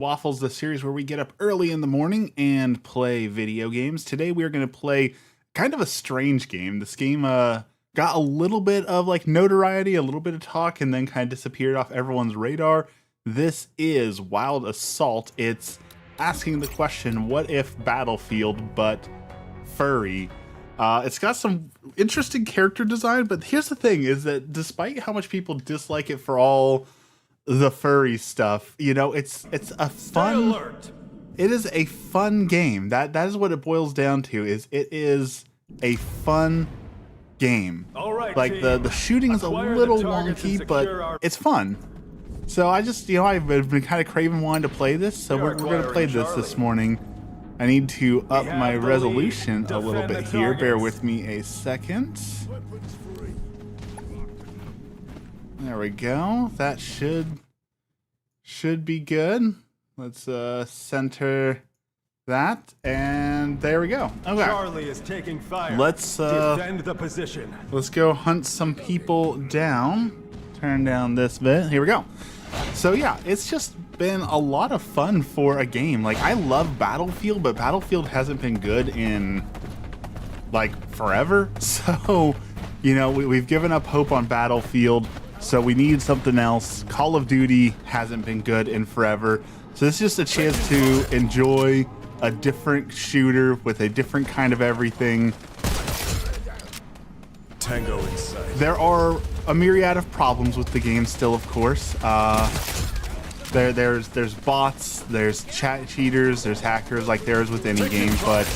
Waffles, the series where we get up early in the morning and play video games. Today we are going to play kind of a strange game. This game got a little bit of like notoriety, a little bit of talk, and then kind of disappeared off everyone's radar. This is Wild Assault. It's asking the question, what if Battlefield but furry? It's got some interesting character design, but here's the thing, is that despite how much people dislike it for all the furry stuff, you know, it's a fun, it is a fun game. That is what it boils down to, is it is a fun game. All right, like the shooting is a little wonky, but it's fun. So I just, you know, I've been kind of craving wanting to play this, so we're going to play this morning. I need to up my resolution a little bit here. Bear with me a second. There we go. That should be good. Let's center that, and there we go. Okay. Charlie is taking fire. Let's defend the position. Let's go hunt some people down. Turn down this bit. Here we go. So yeah, it's just been a lot of fun for a game. Like, I love Battlefield, but Battlefield hasn't been good in like forever. So, you know, we've given up hope on Battlefield. So we need something else. Call of Duty hasn't been good in forever. So this is just a chance to enjoy a different shooter with a different kind of everything. Tango inside. There are a myriad of problems with the game still, of course. There's bots, there's chat cheaters, there's hackers, like there is with any game, but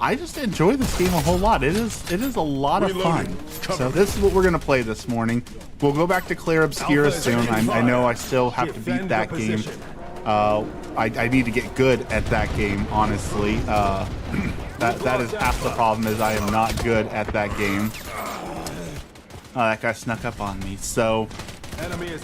I just enjoy this game a whole lot. It is a lot of fun. So this is what we're gonna play this morning. We'll go back to Claire Obscura soon. I know I still have to beat that game. I need to get good at that game, honestly. That is half the problem, is I am not good at that game. That guy snuck up on me. So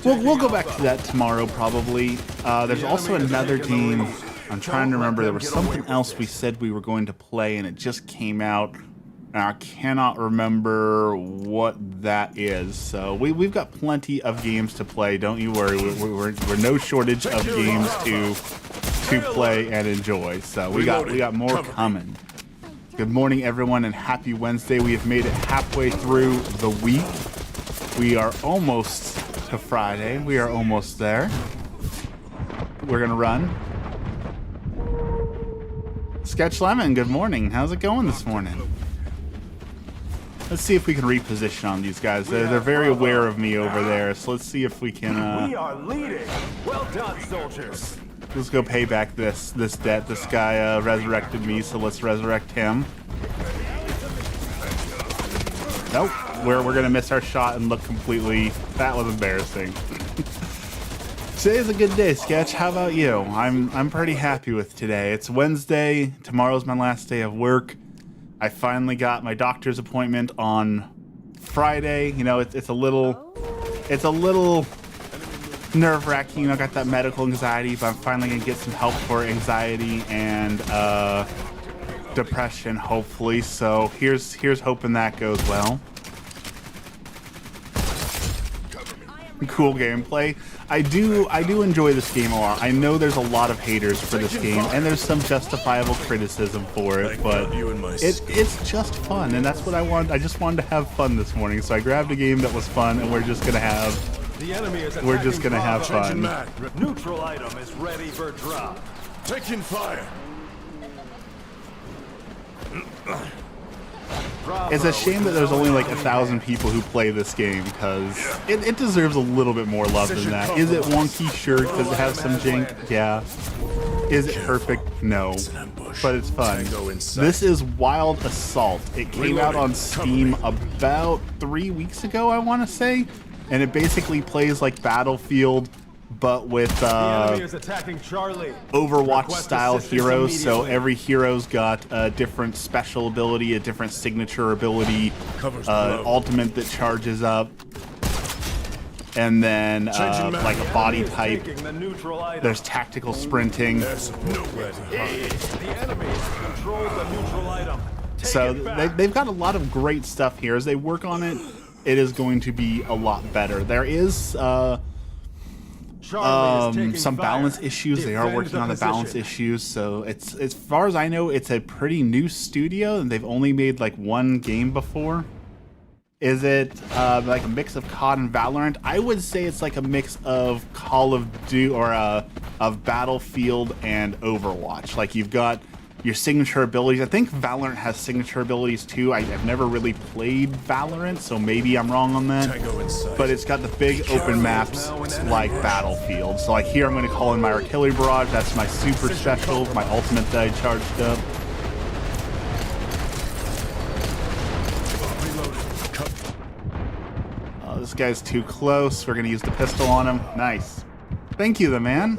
we'll go back to that tomorrow probably. There's also another game. I'm trying to remember. There was something else we said we were going to play, and it just came out. And I cannot remember what that is. So we've got plenty of games to play. Don't you worry. We're no shortage of games to play and enjoy. So we got more coming. Good morning, everyone, and happy Wednesday. We have made it halfway through the week. We are almost to Friday. We are almost there. We're gonna run. Sketch Lemon, good morning. How's it going this morning? Let's see if we can reposition on these guys. They're very aware of me over there, so let's see if we can. We are leading. Well done, soldiers. Let's go pay back this debt. This guy resurrected me, so let's resurrect him. Nope, we're gonna miss our shot and look completely. That was embarrassing. Today's a good day, Sketch. How about you? I'm pretty happy with today. It's Wednesday. Tomorrow's my last day of work. I finally got my doctor's appointment on Friday. You know, it's a little nerve-wracking. You know, I got that medical anxiety, but I'm finally gonna get some help for anxiety and depression, hopefully. So here's hoping that goes well. Cool gameplay. I do enjoy this game a lot. I know there's a lot of haters for this game, and there's some justifiable criticism for it, but it's just fun, and that's what I want. I just wanted to have fun this morning, so I grabbed a game that was fun, and we're just gonna have fun. Neutral item is ready for drop. Taking fire. It's a shame that there's only like 1,000 people who play this game, because it deserves a little bit more love than that. Is it wonky? Sure. Does it have some jank? Yeah. Is it perfect? No. But it's fun. This is Wild Assault. It came out on Steam about 3 weeks ago, I want to say. And it basically plays like Battlefield, but with Overwatch style heroes. So every hero's got a different special ability, a different signature ability, ultimate that charges up, and then like a body type. There's tactical sprinting. So they've got a lot of great stuff here. As they work on it, it is going to be a lot better. There is some balance issues. They are working on the balance issues, so it's, as far as I know, it's a pretty new studio, and they've only made like one game before. Is it like a mix of COD and Valorant? I would say it's like a mix of Call of Duty or of Battlefield and Overwatch. Like, you've got your signature abilities. I think Valorant has signature abilities too. I've never really played Valorant, so maybe I'm wrong on that. But it's got the big open maps like Battlefield. So like here I'm going to call in my artillery barrage. That's my super special, my ultimate that I charged up. This guy's too close. We're going to use the pistol on him. Nice. Thank you, the man.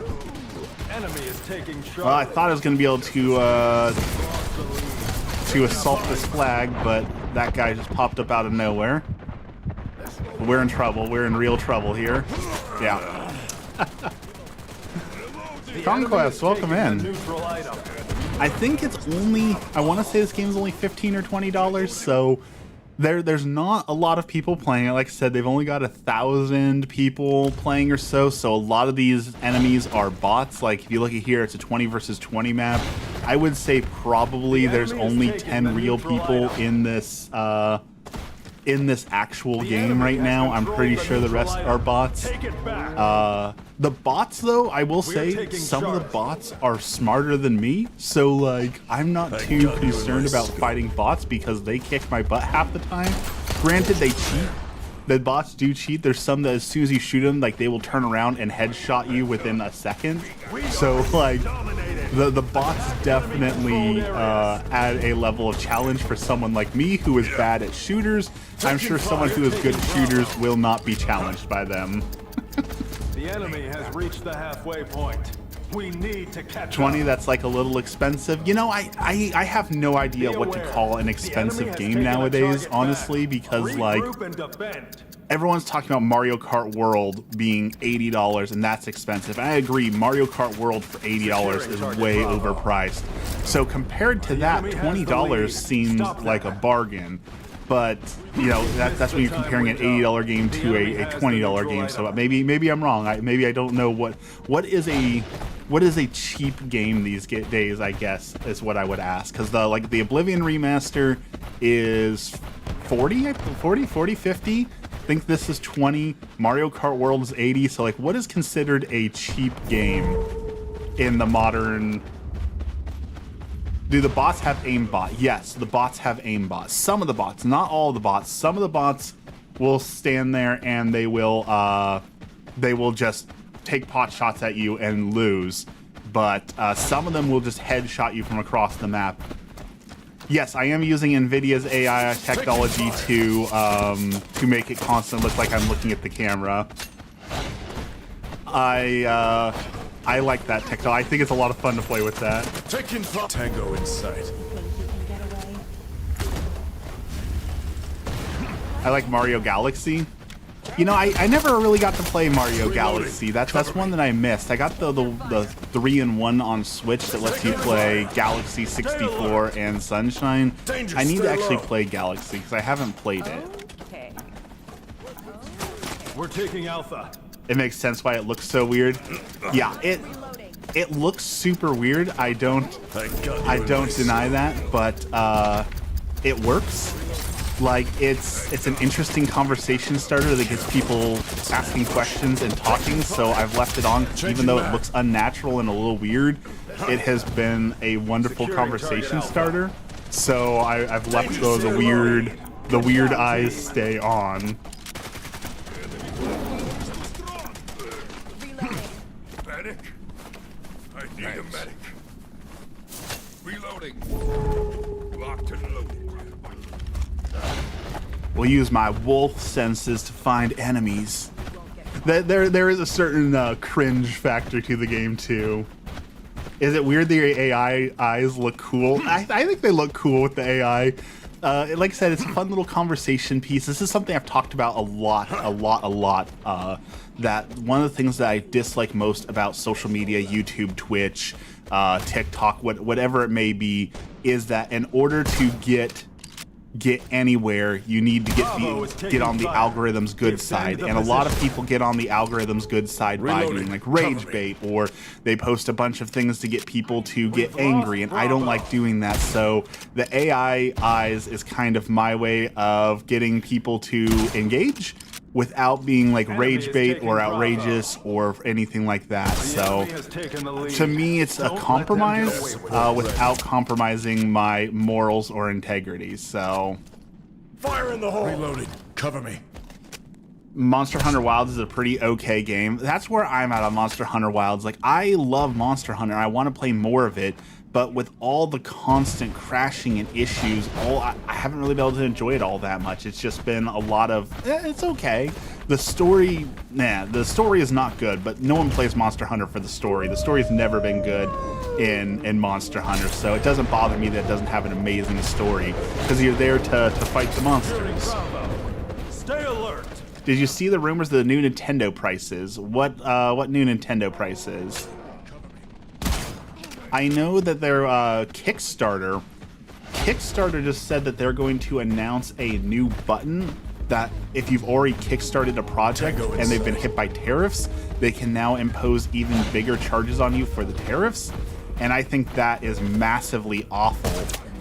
Enemy is taking charge. Well, I thought I was going to be able to assault this flag, but that guy just popped up out of nowhere. We're in trouble. We're in real trouble here. Yeah. Conquest, welcome in. I think it's only, I want to say this game's only $15 or $20, so there's not a lot of people playing it. Like I said, they've only got 1,000 people playing or so, so a lot of these enemies are bots. Like, if you look at here, it's a 20 versus 20 map. I would say probably there's only 10 real people in this actual game right now. I'm pretty sure the rest are bots. The bots, though, I will say some of the bots are smarter than me. So, like, I'm not too concerned about fighting bots because they kick my butt half the time. Granted, they cheat. The bots do cheat. There's some that as soon as you shoot them, like, they will turn around and headshot you within a second. So, like, the bots definitely add a level of challenge for someone like me who is bad at shooters. I'm sure someone who is good at shooters will not be challenged by them. The enemy has reached the halfway point. We need to catch 20, that's like a little expensive. You know, I have no idea what to call an expensive game nowadays, honestly, because like everyone's talking about Mario Kart World being $80 and that's expensive. And I agree, Mario Kart World for $80 is way overpriced. So compared to that, $20 seems like a bargain. But, you know, that's when you're comparing an $80 game to a $20 game. So maybe I'm wrong. Maybe I don't know what is a cheap game these days, I guess, is what I would ask. Because the Oblivion remaster is 40, 50. I think this is 20. Mario Kart World is 80. So like, what is considered a cheap game in the modern? Do the bots have aimbot? Yes, the bots have aimbot. Some of the bots, not all of the bots. Some of the bots will stand there and they will just take pot shots at you and lose. But some of them will just headshot you from across the map. Yes, I am using NVIDIA's AI technology to make it constant look like I'm looking at the camera. I like that technology. I think it's a lot of fun to play with that. Tango in sight. I like Mario Galaxy. You know, I never really got to play Mario Galaxy. That's one that I missed. I got the 3-in-1 on Switch that lets you play Galaxy 64 and Sunshine. I need to actually play Galaxy because I haven't played it. We're taking Alpha. It makes sense why it looks so weird. Yeah, it looks super weird. I don't deny that, but it works. Like, it's an interesting conversation starter that gets people asking questions and talking, so I've left it on. Even though it looks unnatural and a little weird, it has been a wonderful conversation starter. So I've left the weird eyes stay on. Medic? I need a medic. Reloading. Locked and loaded. We'll use my wolf senses to find enemies. There is a certain cringe factor to the game too. Is it weird the AI eyes look cool? I think they look cool with the AI. Like I said, it's a fun little conversation piece. This is something I've talked about a lot. That one of the things that I dislike most about social media, YouTube, Twitch, TikTok, whatever it may be, is that in order to get get anywhere, you need to get on the algorithm's good side, and a lot of people get on the algorithm's good side by doing like rage bait, or they post a bunch of things to get people to get angry, and I don't like doing that. So the AI eyes is kind of my way of getting people to engage without being like rage bait or outrageous or anything like that. So to me, it's a compromise without compromising my morals or integrity. So Fire in the hole. Reloading. Cover me. Monster Hunter Wilds is a pretty okay game. That's where I'm at on Monster Hunter Wilds. Like, I love Monster Hunter. I want to play more of it, but with all the constant crashing and issues, I haven't really been able to enjoy it all that much. It's just been a lot of, it's okay. The story, the story is not good, but no one plays Monster Hunter for the story. The story's never been good in Monster Hunter, so it doesn't bother me that it doesn't have an amazing story, because you're there to fight the monsters. Stay alert. Did you see the rumors of the new Nintendo prices? What new Nintendo prices? I know that their Kickstarter just said that they're going to announce a new button that if you've already kickstarted a project and they've been hit by tariffs, they can now impose even bigger charges on you for the tariffs. And I think that is massively awful.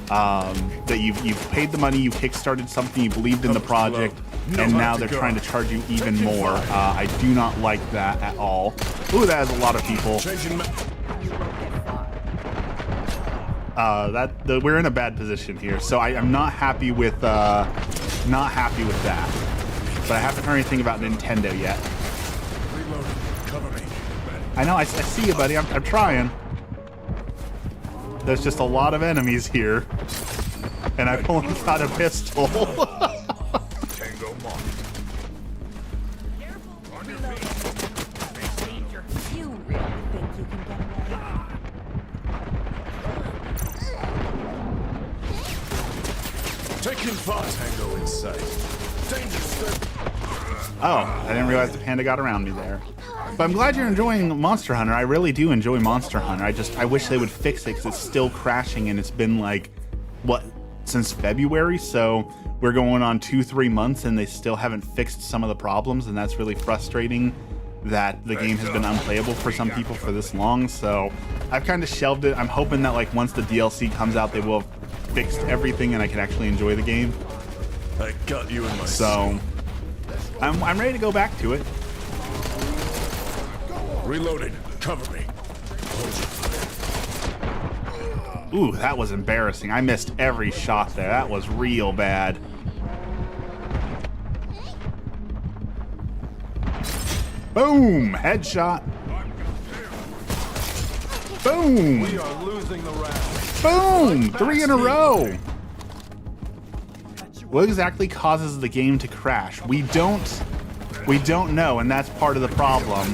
That you've paid the money, you kickstarted something, you believed in the project, and now they're trying to charge you even more. I do not like that at all. Ooh, that has a lot of people. We're in a bad position here, so I'm not happy with that. But I haven't heard anything about Nintendo yet. I know, I see you, buddy. I'm trying. There's just a lot of enemies here, and I've only got a pistol. Tango marked. You really think you can get away? Taking fire. Tango in sight. Danger step. Oh, I didn't realize the panda got around me there. But I'm glad you're enjoying Monster Hunter. I really do enjoy Monster Hunter. I wish they would fix it, because it's still crashing, and it's been like, what, since February? So we're going on 2-3 months, and they still haven't fixed some of the problems, and that's really frustrating that the game has been unplayable for some people for this long. So I've kind of shelved it. I'm hoping that like once the DLC comes out, they will have fixed everything and I can actually enjoy the game. I got you in my So I'm ready to go back to it. Reloading. Cover me. Ooh, that was embarrassing. I missed every shot there. That was real bad. Boom! Headshot. Boom! We are losing the round. Boom! 3 in a row. What exactly causes the game to crash? We don't know, and that's part of the problem.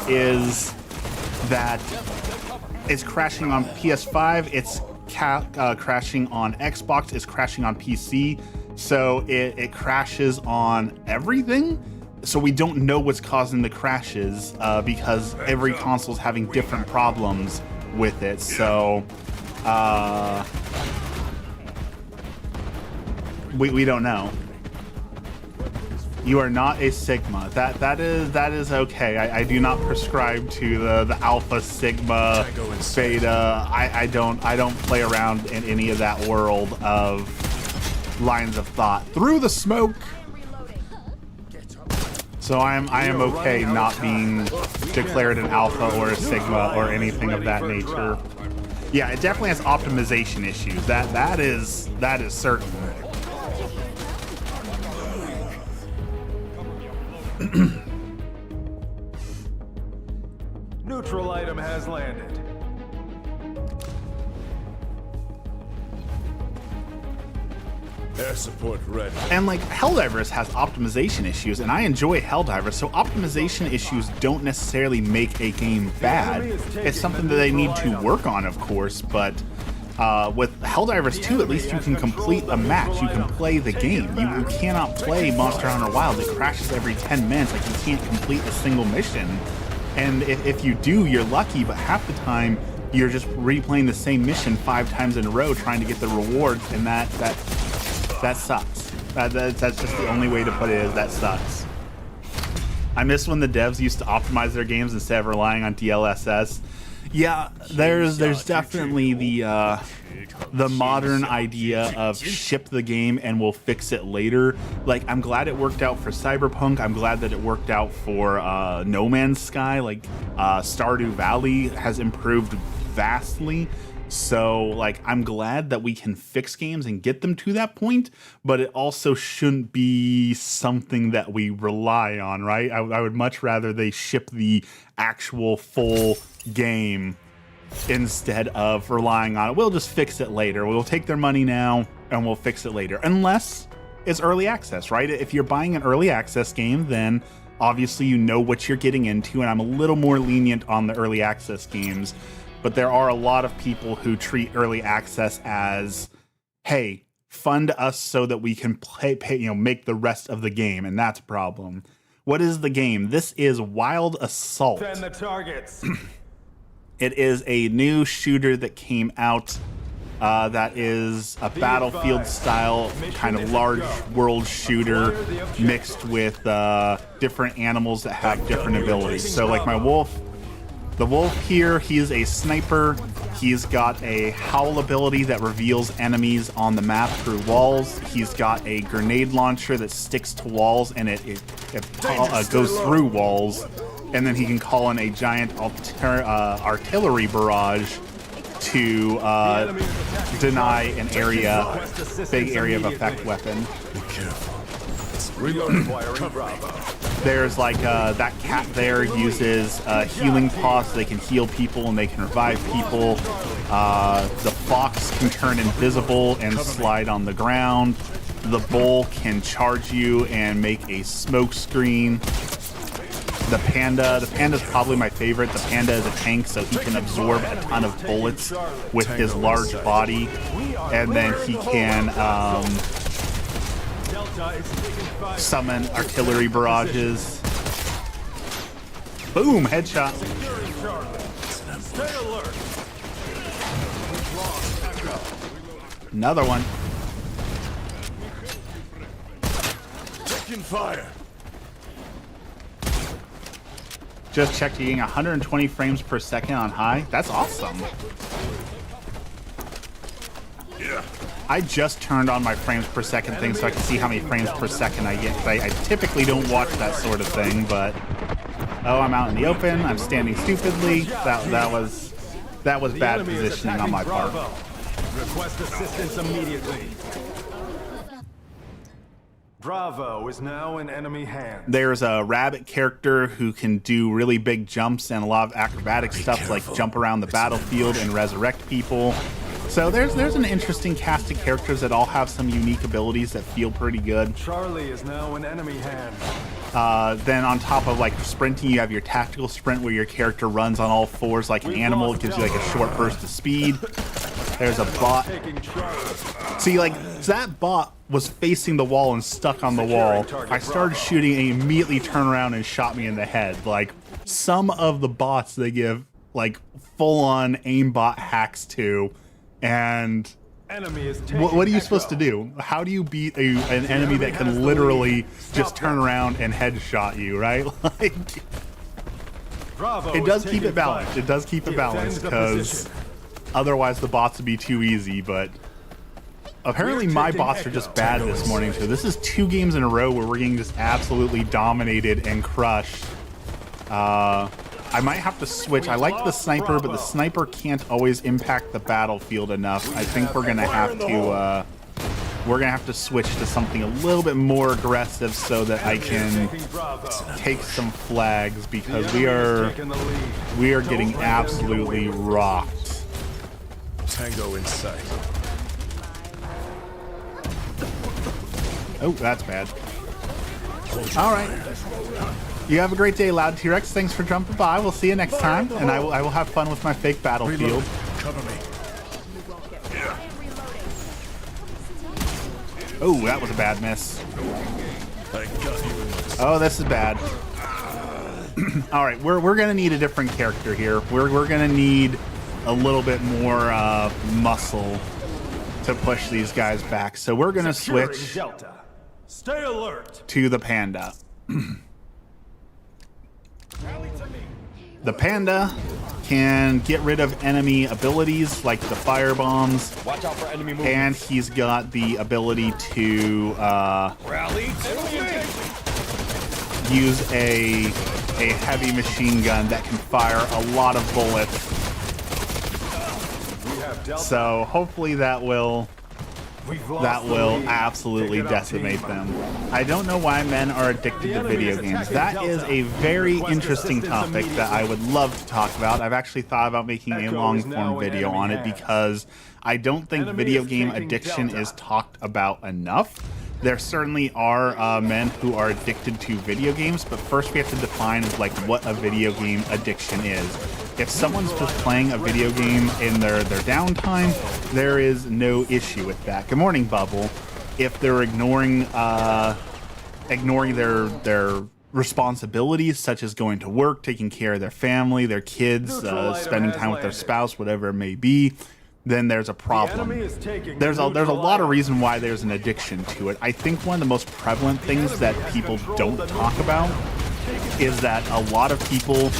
Is that it's crashing on PS5, it's crashing on Xbox, it's crashing on PC, so it crashes on everything. So we don't know what's causing the crashes because every console's having different problems with it. So we don't know. You are not a Sigma. That is okay. I do not prescribe to the Alpha, Sigma, Beta. I don't play around in any of that world of lines of thought. Through the smoke. So I am okay not being declared an Alpha or a Sigma or anything of that nature. Yeah, it definitely has optimization issues. That is certain. Neutral item has landed. Air support ready. And like Helldivers has optimization issues, and I enjoy Helldivers, so optimization issues don't necessarily make a game bad. It's something that they need to work on, of course, but with Helldivers 2, at least you can complete a match. You can play the game. You cannot play Monster Hunter Wilds. It crashes every 10 minutes. Like, you can't complete a single mission. And if you do, you're lucky, but half the time you're just replaying the same mission 5 times in a row trying to get the rewards, and that sucks. That's just the only way to put it, is that sucks. I miss when the devs used to optimize their games instead of relying on DLSS. Yeah, there's definitely the modern idea of ship the game and we'll fix it later. Like, I'm glad it worked out for Cyberpunk. I'm glad that it worked out for No Man's Sky. Like, Stardew Valley has improved vastly. So, like, I'm glad that we can fix games and get them to that point, but it also shouldn't be something that we rely on, right? I would much rather they ship the actual full game instead of relying on it. We'll just fix it later. We'll take their money now and we'll fix it later. Unless it's early access, right? If you're buying an early access game, then obviously you know what you're getting into, and I'm a little more lenient on the early access games. But there are a lot of people who treat early access as, hey, fund us so that we can make the rest of the game, and that's a problem. What is the game? This is Wild Assault. Send the targets. It is a new shooter that came out that is a Battlefield-style kind of large world shooter mixed with different animals that have different abilities. So like my wolf, the wolf here, he is a sniper. He's got a howl ability that reveals enemies on the map through walls. He's got a grenade launcher that sticks to walls and it goes through walls. And then he can call in a giant artillery barrage to deny an area, big area of effect weapon. Be careful. Reloading. There's like that cat there uses healing paws, so they can heal people and they can revive people. The fox can turn invisible and slide on the ground. The bull can charge you and make a smoke screen. The panda's probably my favorite. The panda is a tank, so he can absorb a ton of bullets with his large body, and then he can summon artillery barrages. Boom, headshot. Another one. Taking fire. Just checked, you're getting 120 frames per second on high. That's awesome. Yeah. I just turned on my frames per second thing so I can see how many frames per second I get. I typically don't watch that sort of thing, but oh, I'm out in the open. I'm standing stupidly. That was bad positioning on my part. Request assistance immediately. Bravo is now in enemy hands. There's a rabbit character who can do really big jumps and a lot of acrobatic stuff, like jump around the battlefield and resurrect people. So there's an interesting cast of characters that all have some unique abilities that feel pretty good. Charlie is now in enemy hands. Then on top of like sprinting, you have your tactical sprint where your character runs on all fours like an animal. It gives you like a short burst of speed. There's a bot. See, like, that bot was facing the wall and stuck on the wall. I started shooting and he immediately turned around and shot me in the head. Like, some of the bots they give like full-on aimbot hacks to, and what are you supposed to do? How do you beat an enemy that can literally just turn around and headshot you, right? Like, it does keep it balanced. It does keep it balanced because otherwise the bots would be too easy. But apparently my bots are just bad this morning too. This is 2 games in a row where we're getting just absolutely dominated and crushed. I might have to switch. I like the sniper, but the sniper can't always impact the battlefield enough. I think we're gonna have to switch to something a little bit more aggressive so that I can take some flags, because we are getting absolutely rocked. Tango in sight. Oh, that's bad. All right. You have a great day, Loud T-Rex. Thanks for jumping by. We'll see you next time, and I will have fun with my fake battlefield. Cover me. Yeah. Oh, that was a bad miss. I got you. Oh, this is bad. All right, we're gonna need a different character here. We're gonna need a little bit more muscle to push these guys back. So we're gonna Securing switch Delta. Stay alert. to the panda. The panda can get rid of enemy abilities like the fire bombs. Watch out for enemy movement. And he's got the ability to Rally. use a heavy machine gun that can fire a lot of bullets. We have Delta. So hopefully that will We've lost the lead. absolutely Pick it up, decimate team. them. I don't know why men are addicted to video games. That is a very interesting topic that I would love to talk about. I've actually thought about making a Echo long is now form in video enemy on it hands. because I don't think Enemy video is game taking addiction Delta. is talked about enough. There certainly are men who are addicted to video games, but first we have to define like what a video game addiction is. If someone's just playing a video game in their downtime, there is no issue with that. Good morning, Bubble. If they're ignoring their responsibilities, such as going to work, taking care of their family, their kids, spending time with their spouse, whatever it may be, then there's a problem. The enemy is taking There's a neutral lot of item. reason why there's an addiction to it. I think one of the most prevalent things that people don't talk about is that a lot of people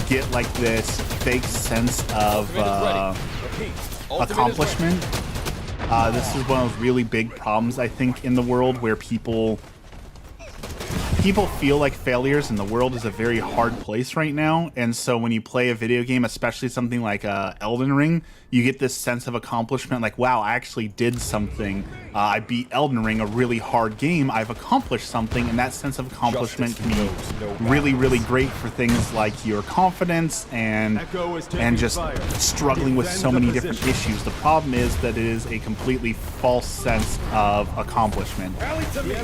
get like this fake sense of accomplishment. This is one of those really big problems, I think, in the world where people feel like failures, and the world is a very hard place right now. And so when you play a video game, especially something like Elden Ring, you get this sense of accomplishment, like, wow, I actually did something. I beat Elden Ring, a really hard game. I've accomplished something, and that sense of accomplishment can be really, really great for things like your confidence and just struggling with so many different issues. The problem is that it is a completely false sense of accomplishment.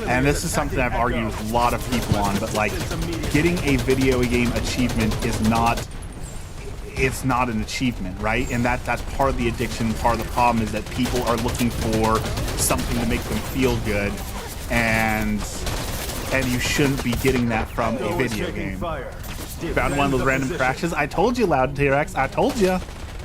And this is something I've argued with a lot of people on, but like getting a video game achievement is not an achievement, right? And that's part of the addiction. Part of the problem is that people are looking for something to make them feel good, and you shouldn't be getting that from a video game. Found one of those random crashes. I told you, Loud T-Rex. I told you.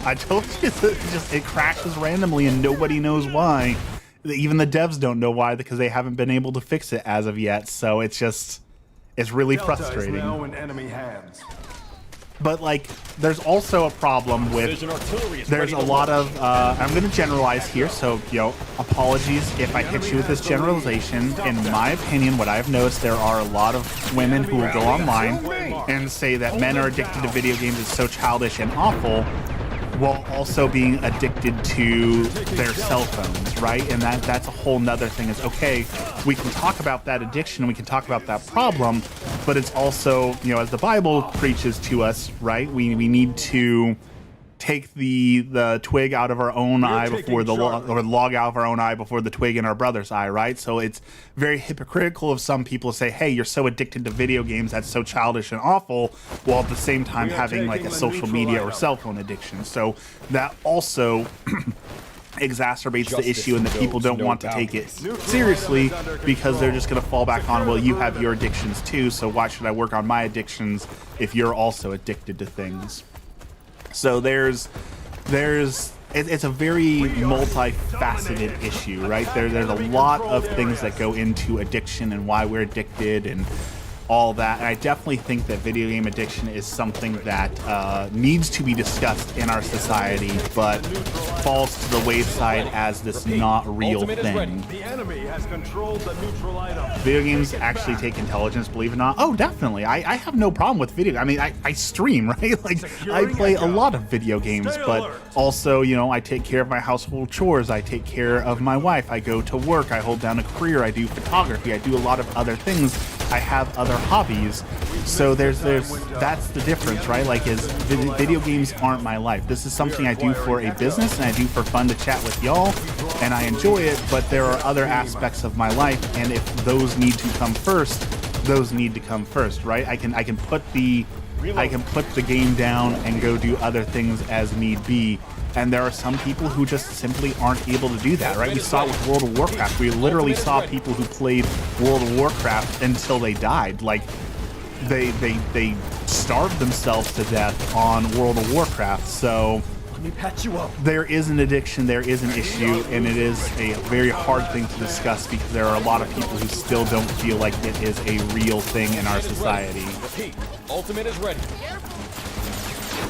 It crashes randomly and nobody knows why. Even the devs don't know why, because they haven't been able to fix it as of yet. So it's really frustrating. Delta is now in enemy hands. But like, there's also a problem with, there's a lot of, I'm going to generalize here, so, apologies if I hit you with this generalization. In my opinion, what I've noticed, there are a lot of women who will go online and say that men are addicted to video games, it's so childish and awful, while also being addicted to their cell phones, right? And that's a whole nother thing. Is okay, we can talk about that addiction, we can talk about that problem, but it's also, as the Bible preaches to us, right? We need to take the twig out of our own eye before the log out of our own eye before the twig in our brother's eye, right? So it's very hypocritical of some people to say, hey, you're so addicted to video games, that's so childish and awful, while at the same time having like a social media or cell phone addiction. So that also exacerbates the issue, and that people don't want to take it seriously because they're just going to fall back on, well, you have your addictions too, so why should I work on my addictions if you're also addicted to things? So it's a very multifaceted issue, right? There's a lot of things that go into addiction and why we're addicted and all that. And I definitely think that video game addiction is something that needs to be discussed in our society, but falls to the wayside as this not real thing. The enemy has controlled the neutral item. Video games actually take intelligence, believe it or not. Oh, definitely. I have no problem with video. I mean, I stream, right? Like, I play a lot of video games, but also, I take care of my household chores. I take care of my wife. I go to work. I hold down a career. I do photography. I do a lot of other things. I have other hobbies. So that's the difference, right? Like, video games aren't my life. This is something I do for a business, and I do for fun to chat with y'all, and I enjoy it, but there are other aspects of my life, and if those need to come first, those need to come first, right? I can put the game down and go do other things as need be. And there are some people who just simply aren't able to do that, right? We saw it with World of Warcraft. We literally saw people who played World of Warcraft until they died. Like, they starved themselves to death on World of Warcraft. So me patch you up. There is an addiction, there is an issue, and it is a very hard thing to discuss because there are a lot of people who still don't feel like it is a real thing in our society. Repeat, ultimate is ready.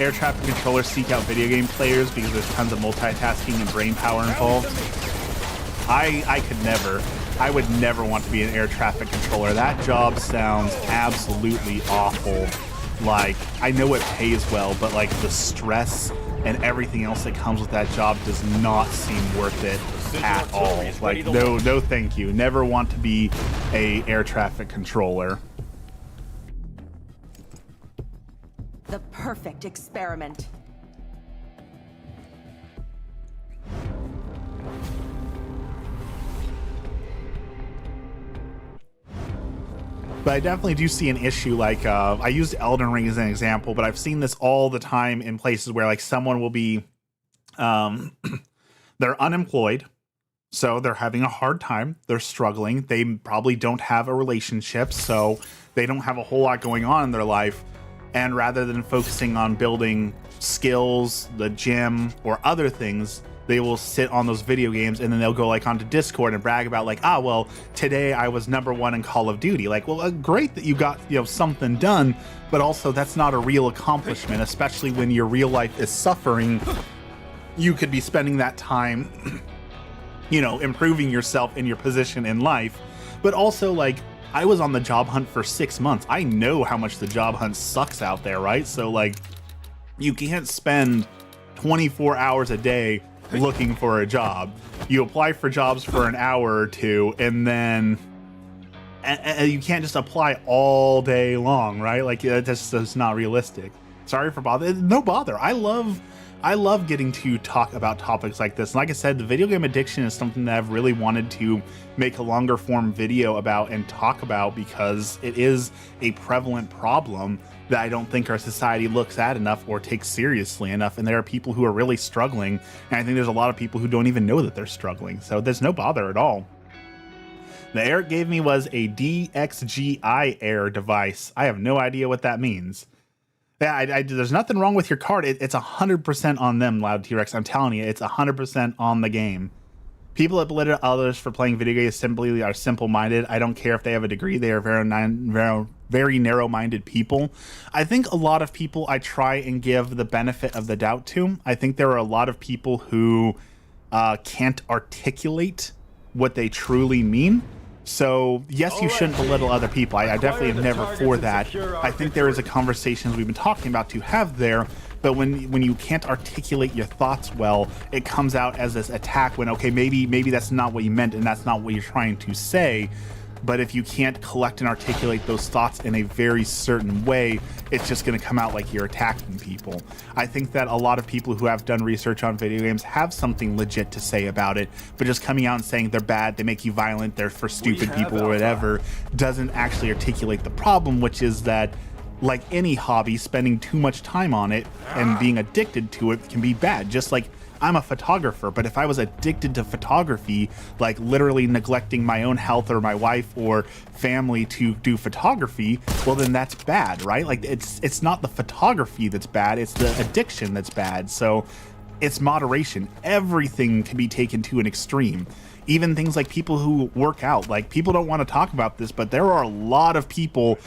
Air traffic controllers seek out video game players because there's tons of multitasking and brain power involved. I could never. I would never want to be an air traffic controller. That job sounds absolutely awful. Like, I know it pays well, but like the stress and everything else that comes with that job does not seem worth it at all. Like, no thank you. Never want to be a air traffic controller. The perfect experiment. But I definitely do see an issue. Like, I used Elden Ring as an example, but I've seen this all the time in places where like someone will be, they're unemployed. So they're having a hard time. They're struggling. They probably don't have a relationship. So they don't have a whole lot going on in their life. And rather than focusing on building skills, the gym, or other things, they will sit on those video games and then they'll go like onto Discord and brag about like, ah, well, today I was #1 in Call of Duty. Like, well, great that you got, something done, but also that's not a real accomplishment, especially when your real life is suffering. You could be spending that time, improving yourself in your position in life, but also like, I was on the job hunt for 6 months. I know how much the job hunt sucks out there, right? So like, you can't spend 24 hours a day looking for a job. You apply for jobs for an hour or two, and then you can't just apply all day long, right? Like, that's just not realistic. Sorry for bother. No bother. I love getting to talk about topics like this. And like I said, the video game addiction is something that I've really wanted to make a longer form video about and talk about because it is a prevalent problem that I don't think our society looks at enough or takes seriously enough. And there are people who are really struggling. And I think there's a lot of people who don't even know that they're struggling. So there's no bother at all. The air it gave me was a DXGI Air device. I have no idea what that means. Yeah, there's nothing wrong with your card. It's 100% on them, Loud T-Rex. I'm telling you, it's 100% on the game. People that belittle others for playing video games simply are simple-minded. I don't care if they have a degree. They are very narrow-minded people. I think a lot of people I try and give the benefit of the doubt to. I think there are a lot of people who can't articulate what they truly mean. So, yes, you shouldn't belittle other people. I definitely am never for that. I think there is a conversation we've been talking about to have there, but when you can't articulate your thoughts well, it comes out as this attack when, okay, maybe that's not what you meant and that's not what you're trying to say. But if you can't collect and articulate those thoughts in a very certain way, it's just going to come out like you're attacking people. I think that a lot of people who have done research on video games have something legit to say about it, but just coming out and saying they're bad, they make you violent, they're for stupid people or whatever, doesn't actually articulate the problem, which is that, like any hobby, spending too much time on it and being addicted to it can be bad. Just like I'm a photographer, but if I was addicted to photography, like literally neglecting my own health or my wife or family to do photography, well then that's bad, right? Like it's not the photography that's bad, it's the addiction that's bad. So it's moderation. Everything can be taken to an extreme. Even things like people who work out. Like, people don't want to talk about this, but there are a lot of people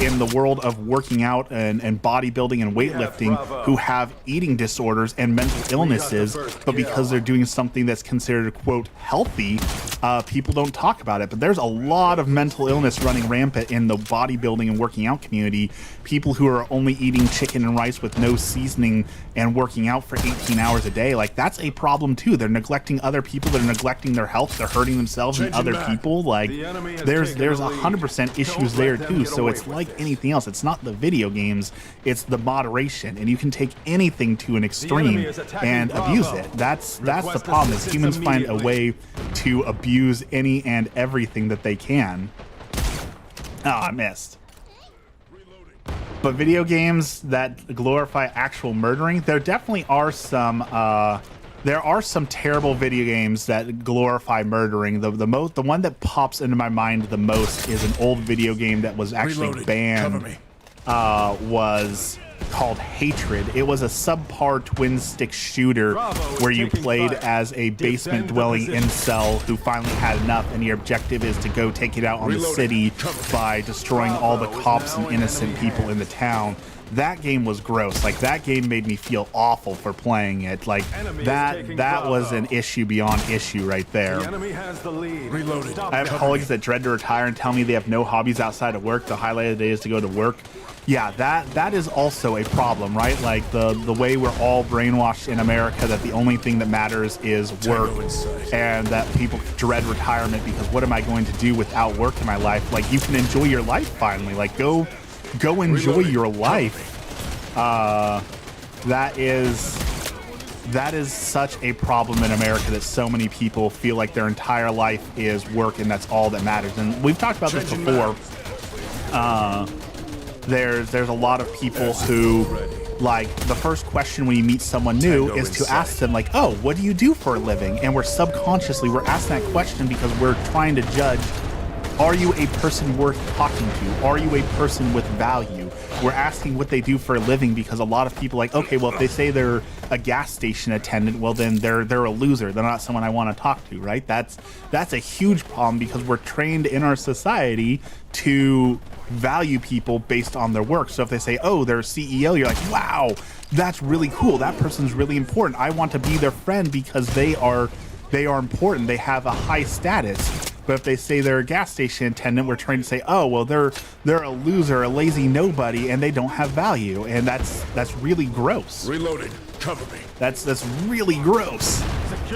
in the world of working out and bodybuilding and weightlifting who have eating disorders and mental illnesses, but because they're doing something that's considered, quote, healthy, people don't talk about it. But there's a lot of mental illness running rampant in the bodybuilding and working out community. People who are only eating chicken and rice with no seasoning and working out for 18 hours a day. Like, that's a problem too. They're neglecting other people. They're neglecting their health. They're hurting themselves and other people. Like, there's 100% issues there too. So it's like anything else. It's not the video games, it's the moderation, and you can take anything to an extreme and abuse it. That's the problem, is humans find a way to abuse any and everything that they can. Oh, I missed. But video games that glorify actual murdering, there definitely are some terrible video games that glorify murdering. The one that pops into my mind the most is an old video game that was actually banned. Was called Hatred. It was a subpar twin stick shooter where you played as a basement dwelling incel who finally had enough, and your objective is to go take it out on the city by destroying all the cops and innocent people in the town. That game was gross. Like, that game made me feel awful for playing it. Like, that was an issue beyond issue right there. The enemy has the lead. Reloading. I have colleagues that dread to retire and tell me they have no hobbies outside of work. The highlight of the day is to go to work. Yeah, that is also a problem, right? Like the way we're all brainwashed in America that the only thing that matters is work, and that people dread retirement because what am I going to do without work in my life? Like, you can enjoy your life finally. Like, go enjoy your life. That is such a problem in America, that so many people feel like their entire life is work and that's all that matters. And we've talked about this before. There's a lot of people who, like, the first question when you meet someone new is to ask them, like, oh, what do you do for a living? And we're asking that question because we're trying to judge, are you a person worth talking to? Are you a person with value? We're asking what they do for a living because a lot of people like, okay, well, if they say they're a gas station attendant, well, then they're a loser. They're not someone I want to talk to, right? That's a huge problem because we're trained in our society to value people based on their work. So if they say, oh, they're a CEO, you're like, wow, that's really cool. That person's really important. I want to be their friend because they are important. They have a high status. But if they say they're a gas station attendant, we're trying to say, oh, well, they're a loser, a lazy nobody, and they don't have value. And that's really gross. Reloading. Cover me. That's really gross.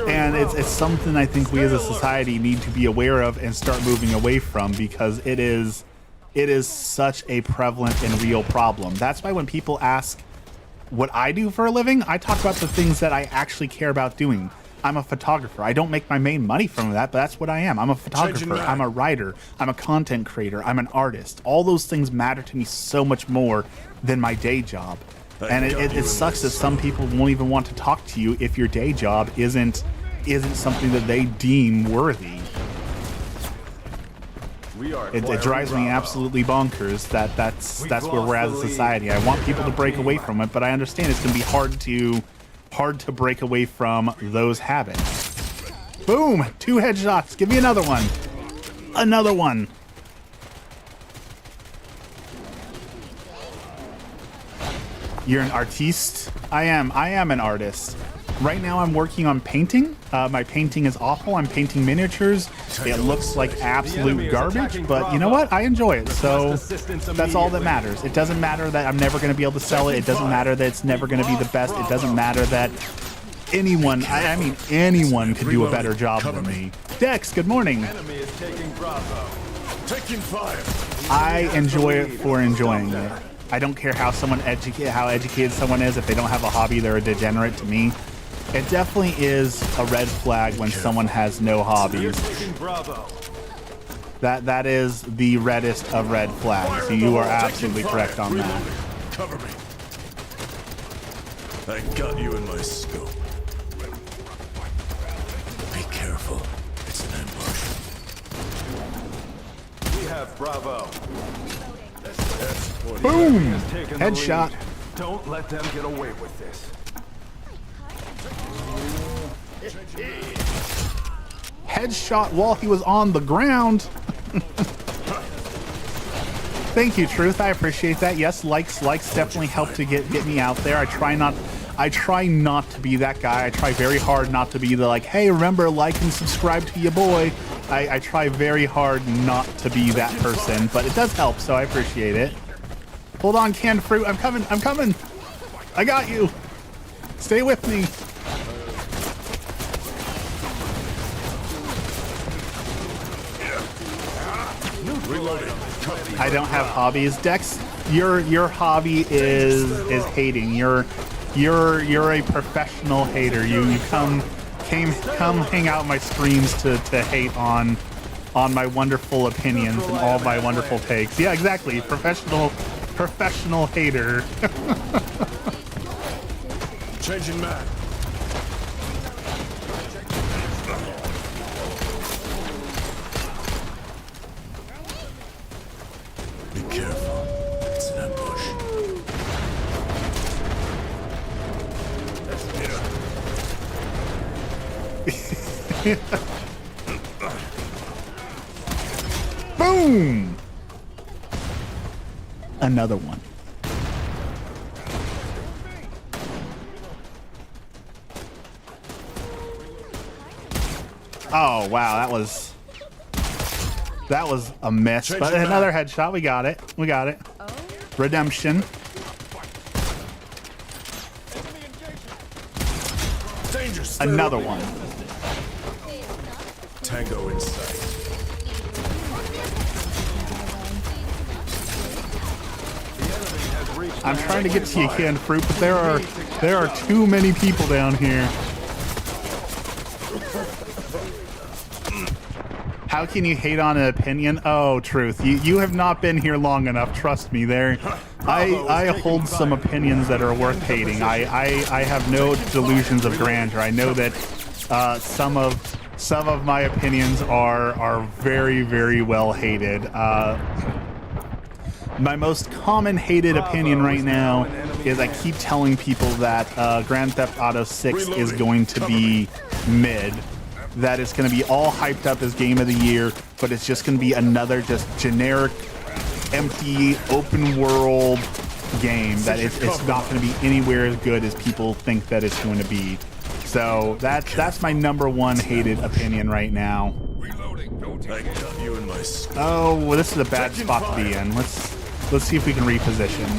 And it's something I think we as a society need to be aware of and start moving away from, because it is such a prevalent and real problem. That's why when people ask what I do for a living, I talk about the things that I actually care about doing. I'm a photographer. I don't make my main money from that, but that's what I am. I'm a photographer. I'm a writer. I'm a content creator. I'm an artist. All those things matter to me so much more than my day job. And it sucks that some people won't even want to talk to you if your day job isn't something that they deem worthy. It drives me absolutely bonkers that's where we're at as a society. I want people to break away from it, but I understand it's going to be hard to break away from those habits. Boom! 2 headshots. Give me another one. Another one. You're an artiste? I am an artist. Right now I'm working on painting. My painting is awful. I'm painting miniatures. It looks like absolute garbage, but you know what? I enjoy it, so that's all that matters. It doesn't matter that I'm never going to be able to sell it. It doesn't matter that it's never going to be the best. It doesn't matter that anyone, I mean anyone could do a better job than me. Dex, good morning. Enemy is taking Bravo. Taking fire. I enjoy it for enjoying it. I don't care how educated someone is. If they don't have a hobby, they're a degenerate to me. It definitely is a red flag when someone has no hobbies. That is the reddest of red flags. So you are absolutely correct on that. Cover me. I got you in my scope. Be careful. It's an ambush. We have Bravo. Boom! Headshot. Don't let them get away with this. Headshot while he was on the ground. Thank you, Truth. I appreciate that. Yes, likes definitely help to get me out there. I try not to be that guy. I try very hard not to be the like, hey, remember, like and subscribe to your boy. I try very hard not to be that person, but it does help, so I appreciate it. Hold on, canned fruit. I'm coming. I got you. Stay with me. I don't have hobbies. Dex, your hobby is hating. You're a professional hater. You come hang out in my streams to hate on my wonderful opinions and all my wonderful takes. Yeah, exactly. Professional hater. Changing mag. Be careful. It's an ambush. Boom! Another one. Oh wow, that was a miss, but another headshot. We got it. We got it. Redemption. Another one. Tango in sight. I'm trying to get to you, canned fruit, but there are too many people down here. How can you hate on an opinion? Oh, truth. You have not been here long enough. Trust me. I hold some opinions that are worth hating. I have no delusions of grandeur. I know that some of my opinions are very, very well hated. My most common hated opinion right now is I keep telling people that Grand Theft Auto 6 is going to be mid. That it's going to be all hyped up as game of the year, but it's just going to be another just generic, empty, open world game that it's not going to be anywhere as good as people think that it's going to be. So that's my number one hated opinion right now. Oh, well, this is a bad spot to be in. Let's see if we can reposition.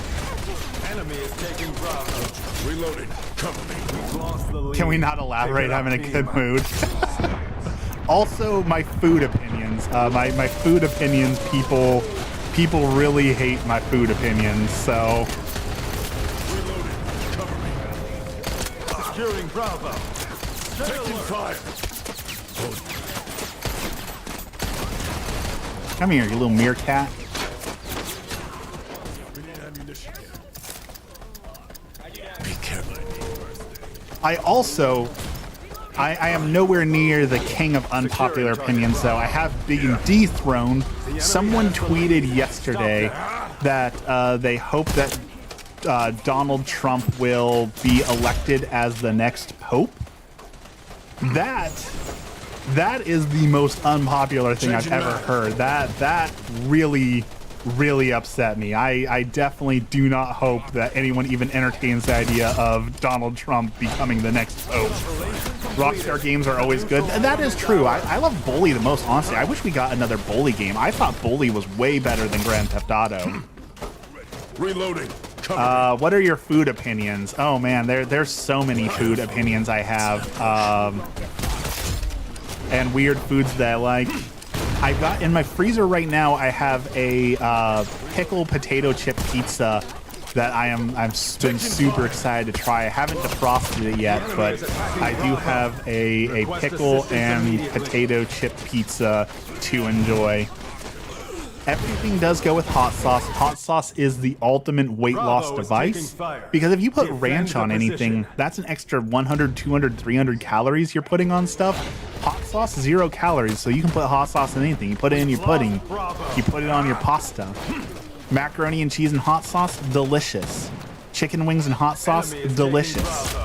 Enemy is taking Bravo. Reloading. Cover me. We've lost the lead. Can we not elaborate? I'm in a good mood. Also, my food opinions. My food opinions. People really hate my food opinions. So. Reloading. Cover me. Securing Bravo. Taking fire. Come here, you little meerkat. Be careful. I am nowhere near the king of unpopular opinions, though. I have been dethroned. Someone tweeted yesterday that they hope that Donald Trump will be elected as the next pope. That is the most unpopular thing I've ever heard. That really upset me. I definitely do not hope that anyone even entertains the idea of Donald Trump becoming the next pope. Rockstar games are always good, and that is true. I love Bully the most, honestly. I wish we got another Bully game. I thought Bully was way better than Grand Theft Auto. Reloading. What are your food opinions? Oh man, there's so many food opinions I have, and weird foods that I like. I've got in my freezer right now. I have a pickle potato chip pizza that I'm been super excited to try. I haven't defrosted it yet, but I do have a pickle and potato chip pizza to enjoy. Everything does go with hot sauce. Hot sauce is the ultimate weight loss device, because if you put ranch on anything, that's an extra 100, 200, 300 calories you're putting on stuff. Hot sauce, 0 calories, so you can put hot sauce in anything. You put it in your pudding, you put it on your pasta. Macaroni and cheese and hot sauce, delicious. Chicken wings and hot sauce, delicious.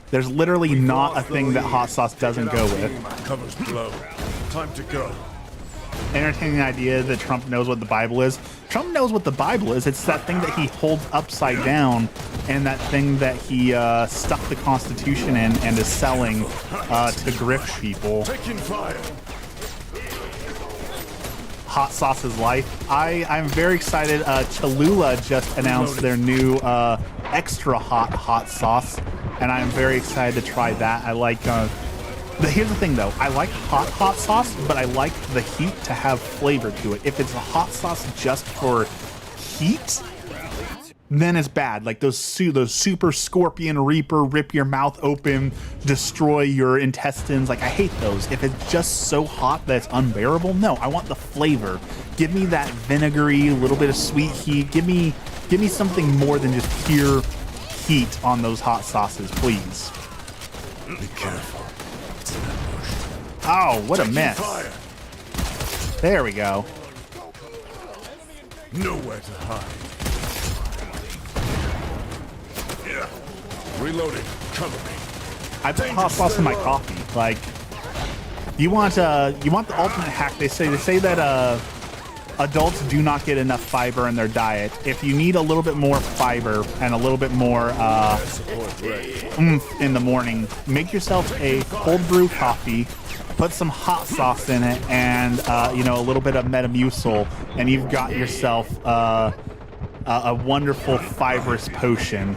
There's literally not a thing that hot sauce doesn't go with. Covers blow. Time to go. Entertaining idea that Trump knows what the Bible is. Trump knows what the Bible is. It's that thing that he holds upside down, and that thing that he stuck the Constitution in and is selling to grift people. Taking fire. Hot sauce is life. I'm very excited. Cholula just announced their new extra hot sauce, and I'm very excited to try that. I like. Here's the thing, though. I like hot sauce, but I like the heat to have flavor to it. If it's a hot sauce just for heat, then it's bad. Like those super Scorpion Reaper, rip your mouth open, destroy your intestines. Like, I hate those. If it's just so hot that it's unbearable, no, I want the flavor. Give me that vinegary, little bit of sweet heat. Give me something more than just pure heat on those hot sauces, please. Be careful. Oh, what a mess. Fire. There we go. Nowhere to hide. Yeah. Reloading. Cover me. I put hot sauce in my coffee. Like, you want the ultimate hack. They say that adults do not get enough fiber in their diet. If you need a little bit more fiber and a little bit more oomph in the morning, make yourself a cold brew coffee, put some hot sauce in it, and you know, a little bit of Metamucil, and you've got yourself a wonderful fibrous potion.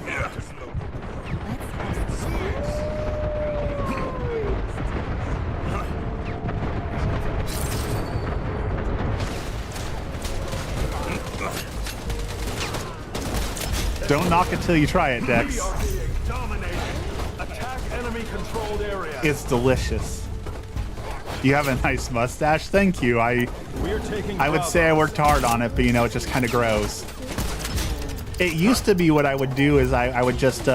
Don't knock it till you try it, Dex. We are being dominated. Attack enemy-controlled area. It's delicious. You have a nice mustache. Thank you. I would say I worked hard on it, but you know, it just kind of grows. It used to be what I would do is I would just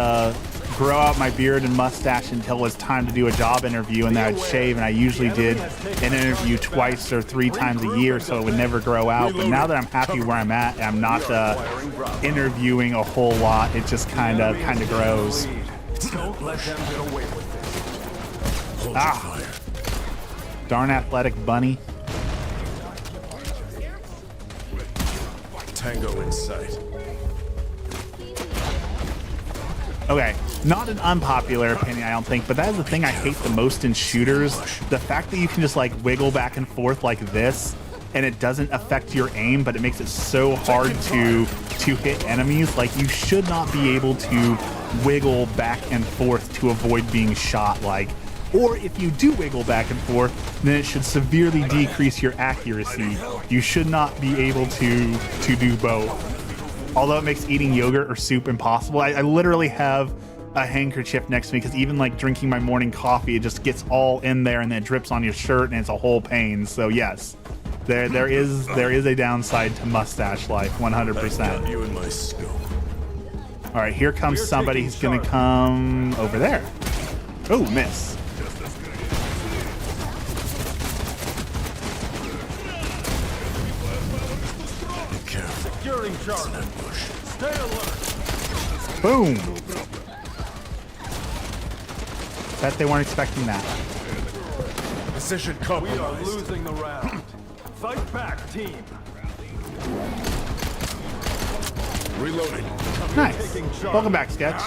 grow out my beard and mustache until it was time to do a job interview, and then I'd shave, and I usually did an interview twice or 3 times a year, so it would never grow out. But now that I'm happy where I'm at, and I'm not interviewing a whole lot, it just kind of grows. Don't let them get away with this. Ah, darn athletic bunny. Tango in sight. Okay, not an unpopular opinion, I don't think, but that is the thing I hate the most in shooters. The fact that you can just like wiggle back and forth like this, and it doesn't affect your aim, but it makes it so hard to hit enemies. Like, you should not be able to wiggle back and forth to avoid being shot. Like, or if you do wiggle back and forth, then it should severely decrease your accuracy. You should not be able to do both. Although it makes eating yogurt or soup impossible. I literally have a handkerchief next to me because even like drinking my morning coffee, it just gets all in there and then it drips on your shirt and it's a whole pain. So yes, there is a downside to mustache life, 100%. You in my scope. All right, here comes somebody who's gonna come over there. Oh, miss. Securing Charlie. Stay alert. Boom. Bet they weren't expecting that. Position We are compromised. losing the round. Fight back, team. Reloading. Nice. Welcome back, Sketch.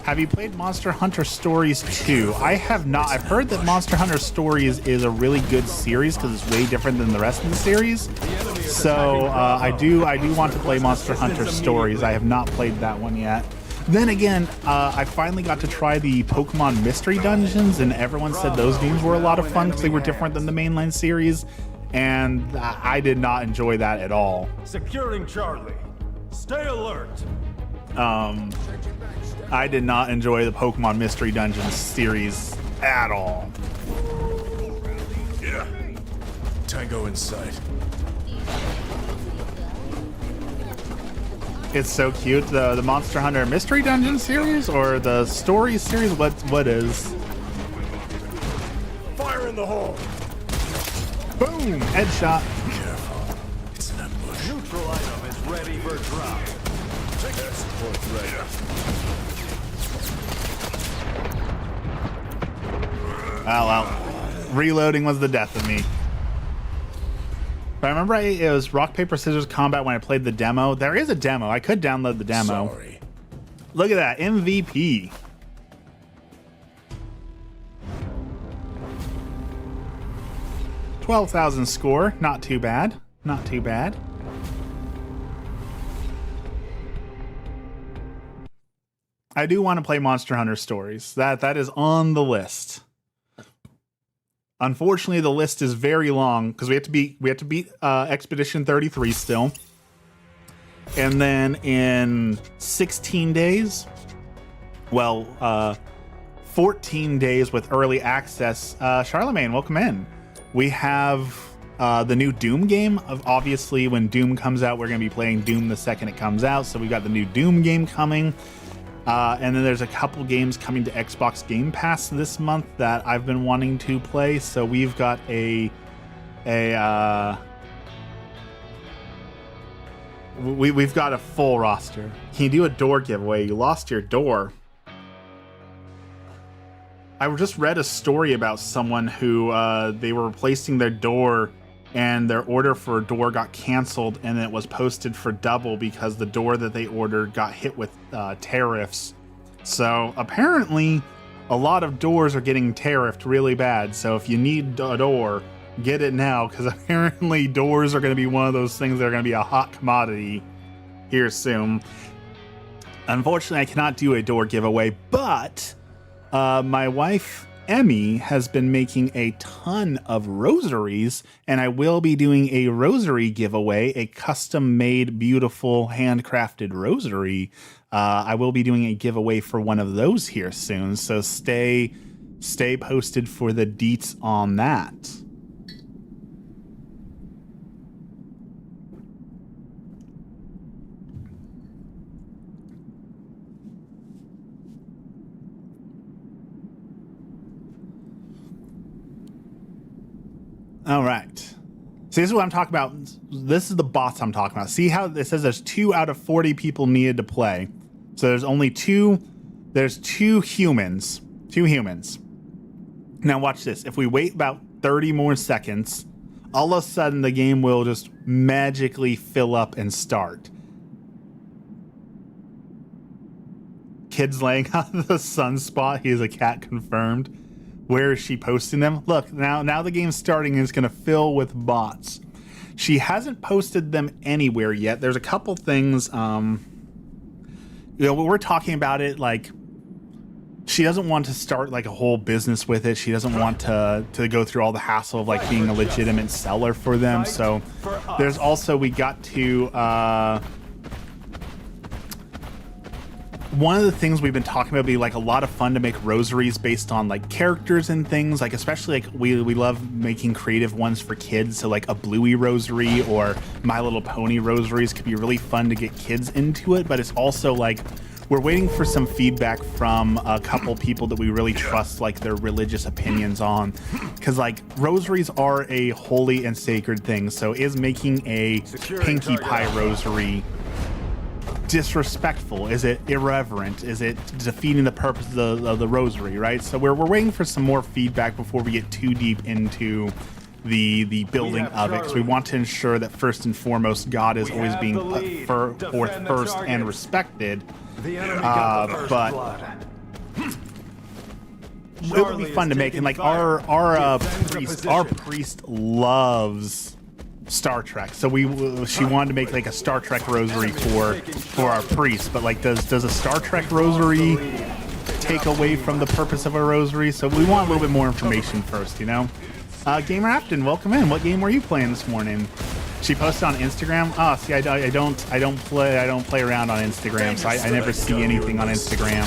Have you played Monster Hunter Stories 2? I have not. I've heard that Monster Hunter Stories is a really good series because it's way different than the rest of the series. So I do want to play Monster Hunter Stories. I have not played that one yet. Then again, I finally got to try the Pokemon Mystery Dungeons, and everyone said those games were a lot of fun because they were different than the mainline series, and I did not enjoy that at all. Securing Charlie. Stay alert. I did not enjoy the Pokemon Mystery Dungeons series at all. Yeah. Tango in sight. It's so cute. The Monster Hunter Mystery Dungeon series or the story series? What is? Fire in the hole. Boom! Headshot. Careful. It's an ambush. Neutral item is ready for drop. Take that support ready. Well. Reloading was the death of me. But I remember it was rock, paper, scissors combat when I played the demo. There is a demo. I could download the demo. Sorry. Look at that. MVP. $12,000 score. Not too bad. Not too bad. I do want to play Monster Hunter Stories. That is on the list. Unfortunately, the list is very long because we have to beat Expedition 33 still. And then in 16 days, well, 14 days with early access. Charlemagne, welcome in. We have the new Doom game. Obviously, when Doom comes out, we're going to be playing Doom the second it comes out. So we've got the new Doom game coming. And then there's a couple games coming to Xbox Game Pass this month that I've been wanting to play. So we've got We've got a full roster. Can you do a door giveaway? You lost your door. I just read a story about someone who they were replacing their door and their order for a door got canceled and it was posted for double because the door that they ordered got hit with tariffs. So apparently a lot of doors are getting tariffed really bad. So if you need a door, get it now, because apparently doors are going to be one of those things that are going to be a hot commodity here soon. Unfortunately, I cannot do a door giveaway, but my wife, Emmy, has been making a ton of rosaries, and I will be doing a rosary giveaway, a custom-made, beautiful, handcrafted rosary. I will be doing a giveaway for one of those here soon, so stay posted for the deets on that. All right. See, this is what I'm talking about. This is the bots I'm talking about. See how it says there's 2 out of 40 people needed to play. So there's only 2. There's 2 humans. 2 humans. Now watch this. If we wait about 30 more seconds, all of a sudden the game will just magically fill up and start. Kid's laying on the sunspot. He is a cat confirmed. Where is she posting them? Look, now the game's starting and it's going to fill with bots. She hasn't posted them anywhere yet. There's a couple things, we're talking about it, like, she doesn't want to start like a whole business with it. She doesn't want to go through all the hassle of like being a legitimate seller for them. So there's also, we got to, one of the things we've been talking about would be like a lot of fun to make rosaries based on like characters and things, like especially like we love making creative ones for kids. So like a Bluey rosary or My Little Pony rosaries could be really fun to get kids into it. But it's also like we're waiting for some feedback from a couple people that we really trust, like their religious opinions on, because like rosaries are a holy and sacred thing. So is making a Pinkie Pie rosary disrespectful? Is it irreverent? Is it defeating the purpose of the rosary, right? So we're waiting for some more feedback before we get too deep into the building of it, because we want to ensure that first and foremost God is always being put forth first and respected. But it would be fun to make, and like our priest loves Star Trek, so she wanted to make like a Star Trek rosary for our priest. But like, does a Star Trek rosary take away from the purpose of a rosary? So we want a little bit more information first, you know. Gamer Afton, welcome in. What game were you playing this morning? She posted on Instagram. Oh, see, I don't play around on Instagram, so I never see anything on Instagram.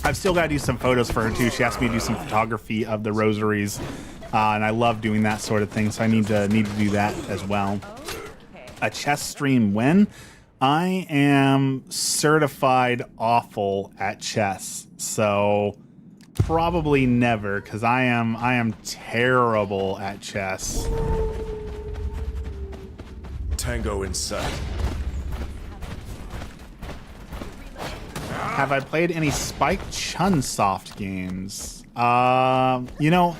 I've still got to do some photos for her too. She asked me to do some photography of the rosaries. And I love doing that sort of thing, so I need to do that as well. A chess stream when? I am certified awful at chess, so probably never, because I am terrible at chess. Tango in sight. Have I played any Spike Chunsoft games? You know,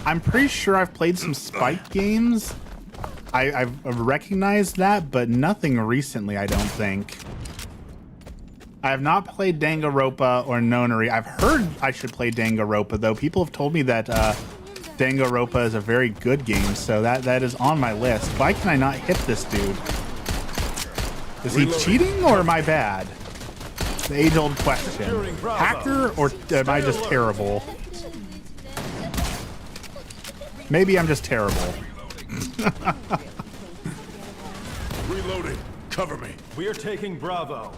I'm pretty sure I've played some Spike games. I've recognized that, but nothing recently, I don't think. I have not played Danganronpa or Nonary. I've heard I should play Danganronpa, though. People have told me that Danganronpa is a very good game, so that is on my list. Why can I not hit this dude? Is he cheating, or am I bad? The age-old question. Hacker, or am I just terrible? Maybe I'm just terrible. Reloading. Cover me. We are taking Bravo.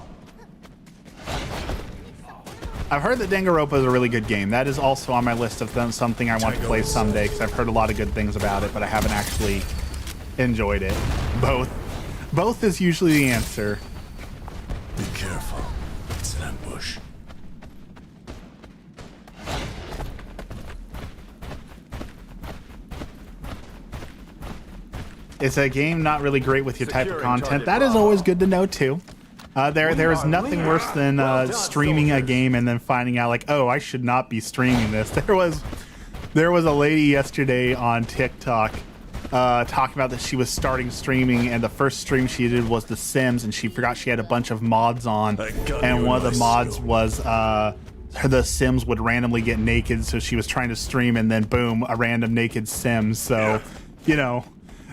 I've heard that Danganronpa is a really good game. That is also on my list of something I want to play someday, because I've heard a lot of good things about it, but I haven't actually enjoyed it. Both is usually the answer. Be careful. It's an ambush. it's a game not really great with your type of content. That is always good to know too. There is nothing worse than streaming a game and then finding out like, oh, I should not be streaming this. There was a lady yesterday on TikTok talking about that she was starting streaming, and the first stream she did was The Sims, and she forgot she had a bunch of mods on, and one of the mods was the Sims would randomly get naked, so she was trying to stream, and then boom, a random naked Sims. So, you know,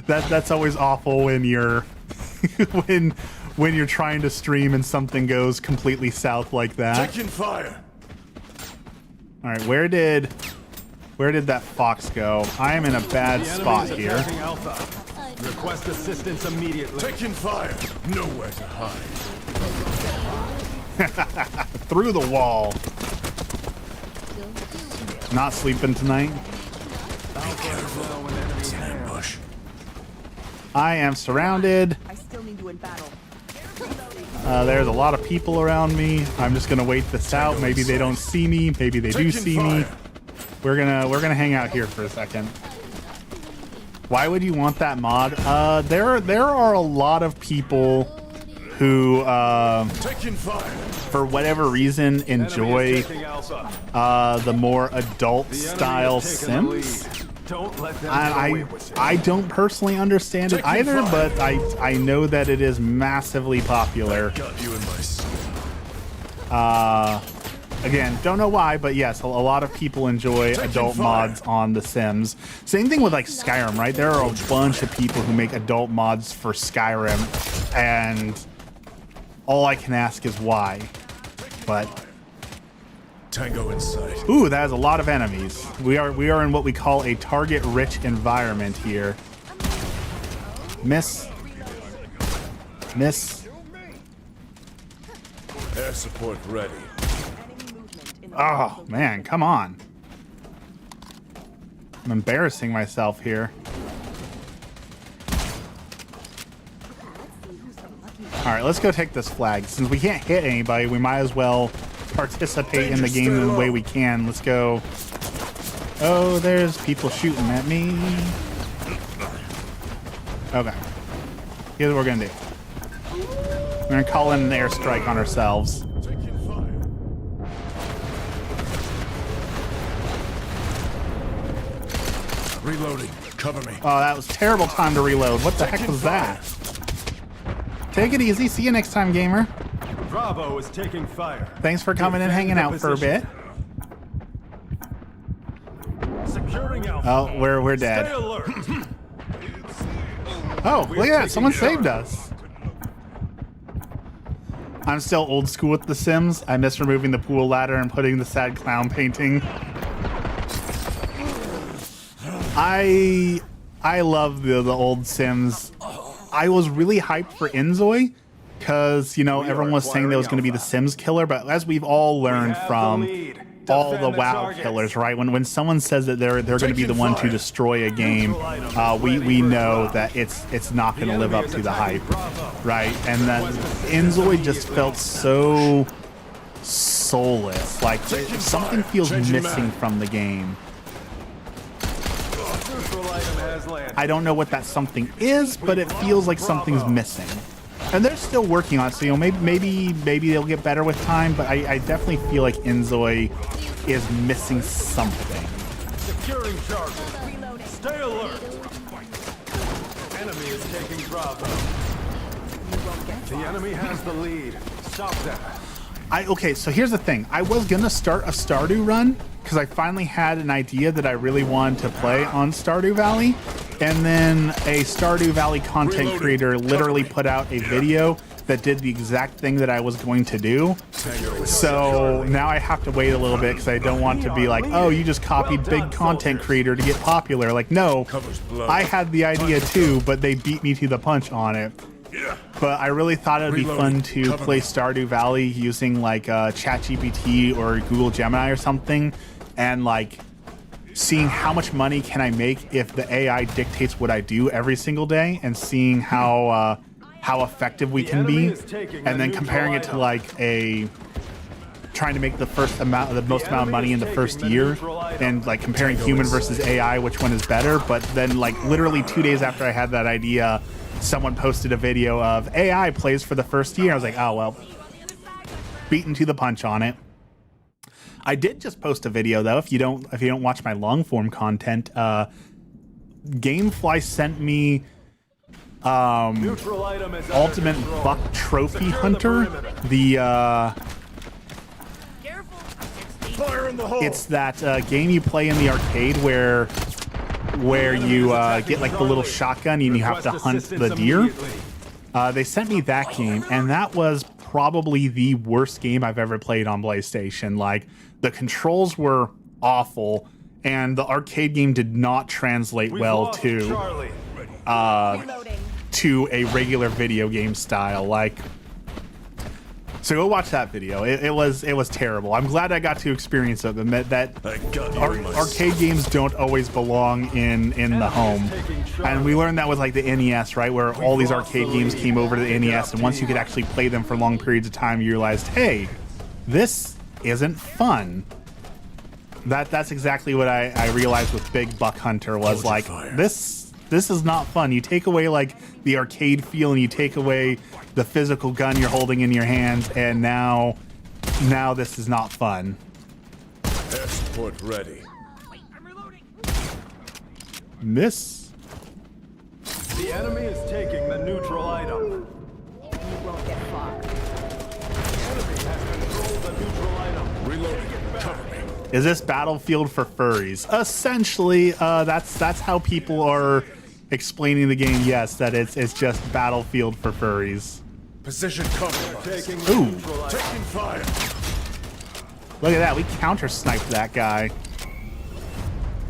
that's always awful when you're when you're trying to stream and something goes completely south like that. Taking fire. All right, where did that fox go? I am in a bad spot here. Alpha. Request assistance immediately. Taking fire. Nowhere to hide. Through the wall. Not sleeping tonight. It's an ambush. I am surrounded. I still need you in battle. There's a lot of people around me. I'm just gonna wait this out. Maybe they don't see me. Maybe they do see me. We're gonna hang out here for a second. Why would you want that mod? There are a lot of people who, for whatever reason, enjoy the more adult style Sims. Don't let them I don't personally understand it either, but I know that it is massively popular. Got you in my sight. Again, don't know why, but yes, a lot of people enjoy adult mods on The Sims. Same thing with like Skyrim, right? There are a bunch of people who make adult mods for Skyrim, and all I can ask is why. But Tango in sight. ooh, that has a lot of enemies. We are in what we call a target-rich environment here. Miss. Air support ready. Oh, man, come on. I'm embarrassing myself here. All right, let's go take this flag. Since we can't hit anybody, we might as well participate in the game in the way we can. Let's go. Oh, there's people shooting at me. Okay. Here's what we're going to do. We're going to call in an airstrike on ourselves. Reloading. Cover me. Oh, that was a terrible time to reload. What the heck was that? Take it easy. See you next time, gamer. Bravo is taking fire. Thanks for coming and hanging out for a bit. Securing Alpha. Oh, we're dead. Stay alert. Oh, look at that. Someone saved us. I'm still old school with The Sims. I miss removing the pool ladder and putting the sad clown painting. I love the old Sims. I was really hyped for Inzoi because, you know, everyone was saying there was going to be the Sims killer, but as we've all learned from all the WoW killers, right? When someone says that they're going to be the one to destroy a game, we know that it's not going to live up to the hype, right? And that Inzoi just felt so soulless, like something feels missing from the game. I don't know what that something is, but it feels like something's missing. And they're still working on it, so, you know, maybe they'll get better with time, but I definitely feel like Inzoi is missing something. Securing charges. Stay alert. Enemy is taking Bravo. The enemy has the lead. Stop that. Okay, so here's the thing. I was gonna start a Stardew run because I finally had an idea that I really wanted to play on Stardew Valley, and then a Stardew Valley content creator literally put out a video that did the exact thing that I was going to do. So now I have to wait a little bit because I don't want to be like, oh, you just copied big content creator to get popular. Like, no, I had the idea too, but they beat me to the punch on it. But I really thought it would be fun to play Stardew Valley using like ChatGPT or Google Gemini or something, and like seeing how much money can I make if the AI dictates what I do every single day, and seeing how effective we can be, and then comparing it to like trying to make the most amount of money in the first year, and like comparing human versus AI, which one is better. But then like literally 2 days after I had that idea, someone posted a video of AI plays for the first year. I was like, oh, well, beaten to the punch on it. I did just post a video though. If you don't watch my long form content, Gamefly sent me Ultimate Buck Trophy Hunter. Fire in the hole. It's that game you play in the arcade where you get like the little shotgun and you have to hunt the deer. They sent me that game, and that was probably the worst game I've ever played on PlayStation. Like, the controls were awful, and the arcade game did not translate well to a regular video game style. Like, so go watch that video. It was terrible. I'm glad I got to experience it. That arcade games don't always belong in the home. And we learned that with like the NES, right? Where all these arcade games came over to the NES, and once you could actually play them for long periods of time, you realized, hey, this isn't fun. That's exactly what I realized with Big Buck Hunter was like, this is not fun. You take away like the arcade feel, and you take away the physical gun you're holding in your hands, and now this is not fun. Escort ready. Miss. The enemy is taking the neutral item. You won't get far. The enemy has controlled the neutral item. Reloading. Cover me. Is this Battlefield for furries? Essentially, that's how people are explaining the game. Yes, that it's just Battlefield for furries. Position compromised. Taking Ooh. neutral item. Taking fire. Look at that, we counter-sniped that guy.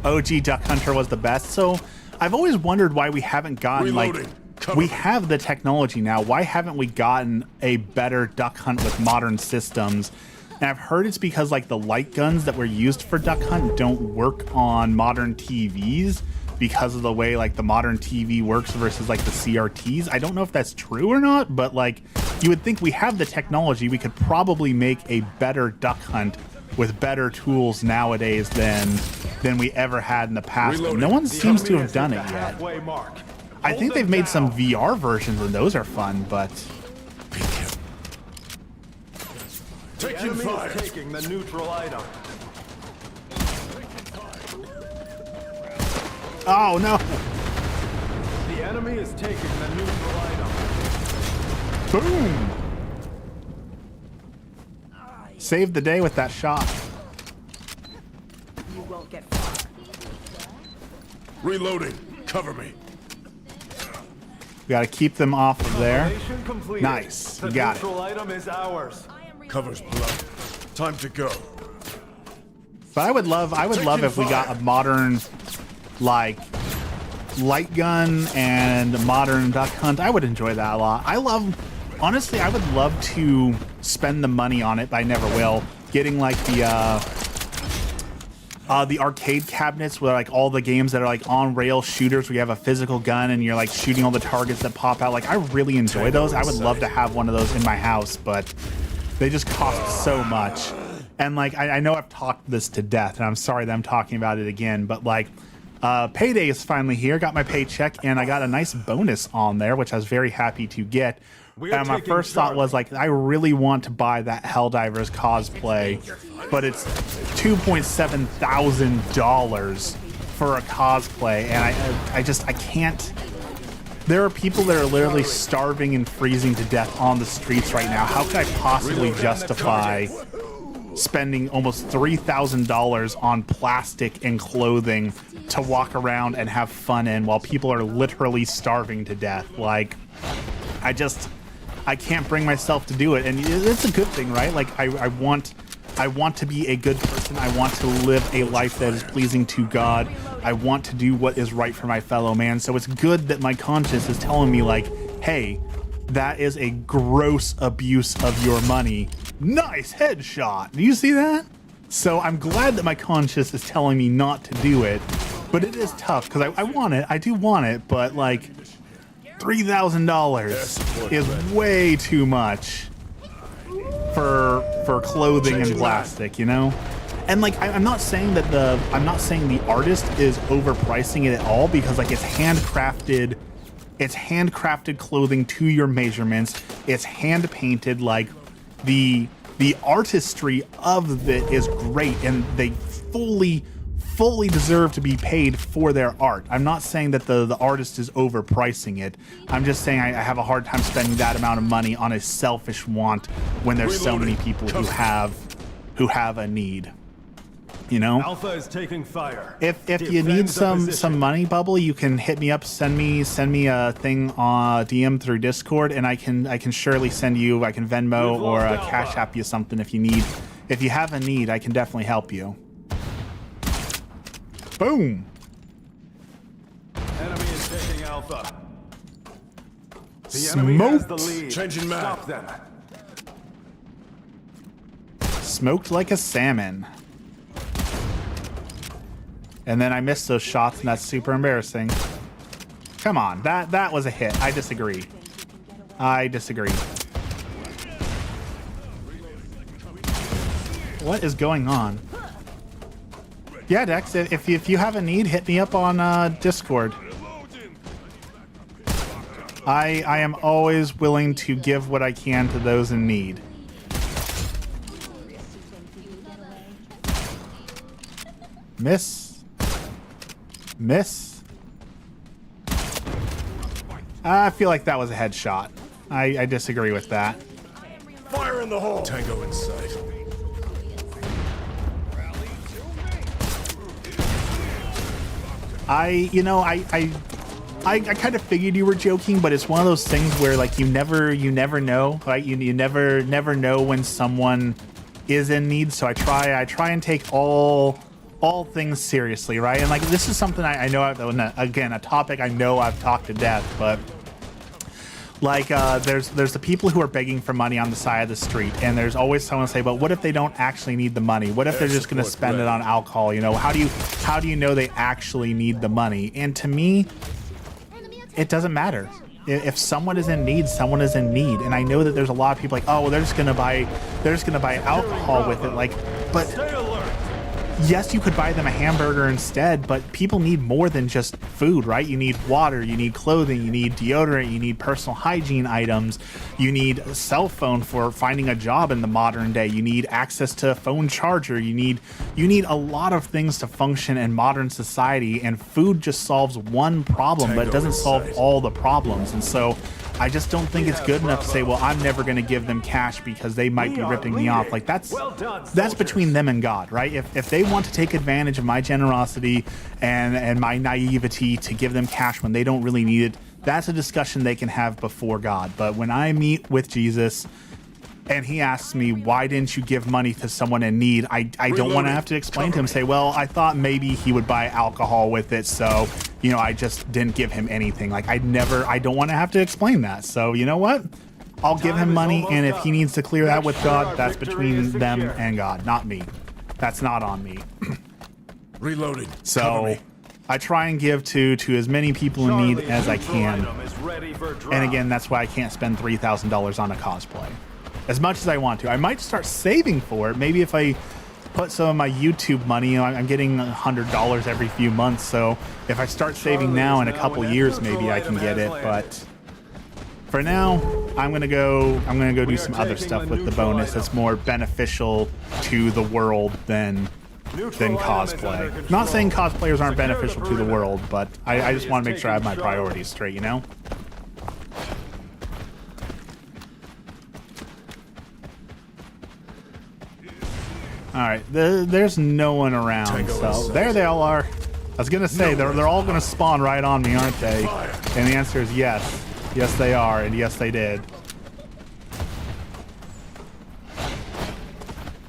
OG Duck Hunter was the best. So I've always wondered why we haven't gotten Reloading. Cover we me. have the technology now. Why haven't we gotten a better duck hunt with modern systems? And I've heard it's because like the light guns that were used for duck hunt don't work on modern TVs because of the way like the modern TV works versus like the CRTs. I don't know if that's true or not, but like you would think we have the technology. We could probably make a better duck hunt with better tools nowadays than we ever had in the past. But no one seems to have done it yet. I think they've made some VR versions and those are fun, but Taking fire. Taking the neutral item. oh no. The enemy is taking the neutral item. Boom. Saved the day with that shot. You won't get far. Reloading. Cover me. We got to keep them off of there. Mission completed. Nice. The You got it. neutral item is ours. Cover's blood. Time to go. But I would love if we got a modern like light gun and a modern duck hunt. I would enjoy that a lot. Honestly, I would love to spend the money on it, but I never will. Getting like the arcade cabinets with like all the games that are like on rail shooters where you have a physical gun and you're like shooting all the targets that pop out. Like I really enjoy those. I would love to have one of those in my house, but they just cost so much. And like I know I've talked this to death, and I'm sorry that I'm talking about it again, but like payday is finally here. Got my paycheck, and I got a nice bonus on there, which I was very happy to get. And my first thought was like, I really want to buy that Helldivers cosplay, but it's $2,700 for a cosplay, and I can't. There are people that are literally starving and freezing to death on the streets right now. How could I possibly justify spending almost $3,000 on plastic and clothing to walk around and have fun in while people are literally starving to death? Like, I can't bring myself to do it, and it's a good thing, right? Like, I want to be a good person. I want to live a life that is pleasing to God. I want to do what is right for my fellow man. So it's good that my conscience is telling me like, hey, that is a gross abuse of your money. Nice headshot. Do you see that? So I'm glad that my conscience is telling me not to do it, but it is tough because I want it. I do want it, but like $3,000 is way too much for clothing and plastic, you know? And like, I'm not saying that the artist is overpricing it at all, because like it's handcrafted clothing to your measurements. It's hand painted. Like the artistry of it is great, and they fully deserve to be paid for their art. I'm not saying that the artist is overpricing it. I'm just saying I have a hard time spending that amount of money on a selfish want when there's so many people who have a need. You know, Alpha is taking fire. If you need some money, Bubble, you can hit me up. Send me a thing on DM through Discord, and I can surely send you. I can Venmo or Cash App you something if you need. If you have a need, I can definitely help you. Boom. Enemy is taking Alpha. The enemy has the lead. Changing mag. Stop them. Smoked like a salmon. And then I missed those shots, and that's super embarrassing. Come on, that was a hit. I disagree. What is going on? Yeah, Dex, if you have a need, hit me up on Discord. I am always willing to give what I can to those in need. Miss. I feel like that was a headshot. I disagree with that. Fire in the hole. Tango in sight. I kind of figured you were joking, but it's one of those things where like you never know, right? You never know when someone is in need. So I try and take all things seriously, right? And like this is something I know, again, a topic I know I've talked to death, but like there's the people who are begging for money on the side of the street, and there's always someone say, but what if they don't actually need the money? What if they're just going to spend it on alcohol? You know, how do you know they actually need the money? And to me, it doesn't matter. If someone is in need, someone is in need. And I know that there's a lot of people like, oh, well, they're just gonna buy alcohol with it. Like, but yes, you could buy them a hamburger instead, but people need more than just food, right? You need water, you need clothing, you need deodorant, you need personal hygiene items, you need a cell phone for finding a job in the modern day, you need access to a phone charger, you need a lot of things to function in modern society, and food just solves one problem, but it doesn't solve all the problems. And so I just don't think it's good enough to say, well, I'm never going to give them cash because they might be ripping me off. Like that's between them and God, right? If they want to take advantage of my generosity and my naivety to give them cash when they don't really need it, that's a discussion they can have before God. But when I meet with Jesus and he asks me, why didn't you give money to someone in need? I don't want to have to explain to him, say, well, I thought maybe he would buy alcohol with it, so, you know, I just didn't give him anything. Like, I don't want to have to explain that. So, you know what? I'll give him money, and if he needs to clear that with God, that's between them and God, not me. That's not on me. Reloading. So I try and give to as many people in need as I can. And again, that's why I can't spend $3,000 on a cosplay. As much as I want to. I might start saving for it. Maybe if I put some of my YouTube money, you know, I'm getting $100 every few months. So if I start saving now, in a couple years, maybe I can get it. But for now, I'm gonna go do some other stuff with the bonus that's more beneficial to the world than cosplay. Not saying cosplayers aren't beneficial to the world, but I just want to make sure I have my priorities straight, you know? All right, there's no one around, so there they all are. I was gonna say they're all gonna spawn right on me, aren't they? And the answer is yes. Yes, they are, and yes, they did.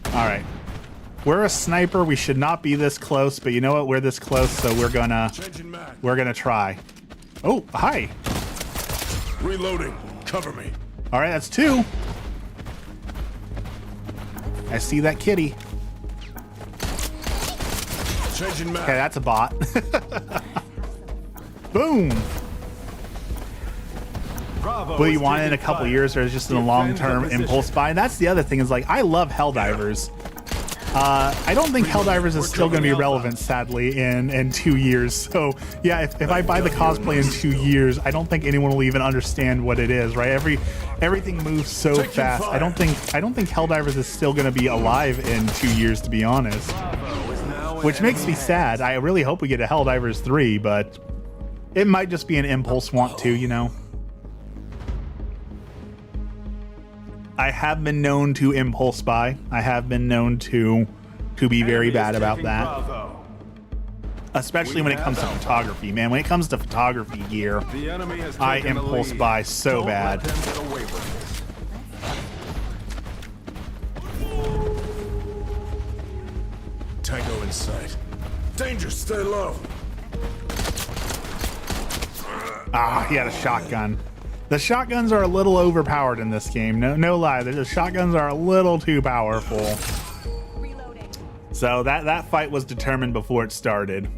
All right, we're a sniper. We should not be this close, but you know what? We're this close, so we're gonna try. Oh, hi. Reloading. Cover me. All right, that's two. I see that kitty. Changing mag. Okay, that's a bot. Boom. Will you want it in a couple years, or is it just in a long-term impulse buy? And that's the other thing, is like, I love Helldivers. I don't think Helldivers is still going to be relevant, sadly, in 2 years. So yeah, if I buy the cosplay in 2 years, I don't think anyone will even understand what it is, right? Everything moves so fast. I don't think Helldivers is still going to be alive in 2 years, to be honest. Which makes me sad. I really hope we get a Helldivers 3, but it might just be an impulse want to, you know. I have been known to impulse buy. I have been known to be very bad about that. Especially when it comes to photography, man. When it comes to photography gear, I impulse buy so bad. Tango in sight. Danger, stay low. Ah, he had a shotgun. The shotguns are a little overpowered in this game. No lie, the shotguns are a little too powerful. So that fight was determined before it started.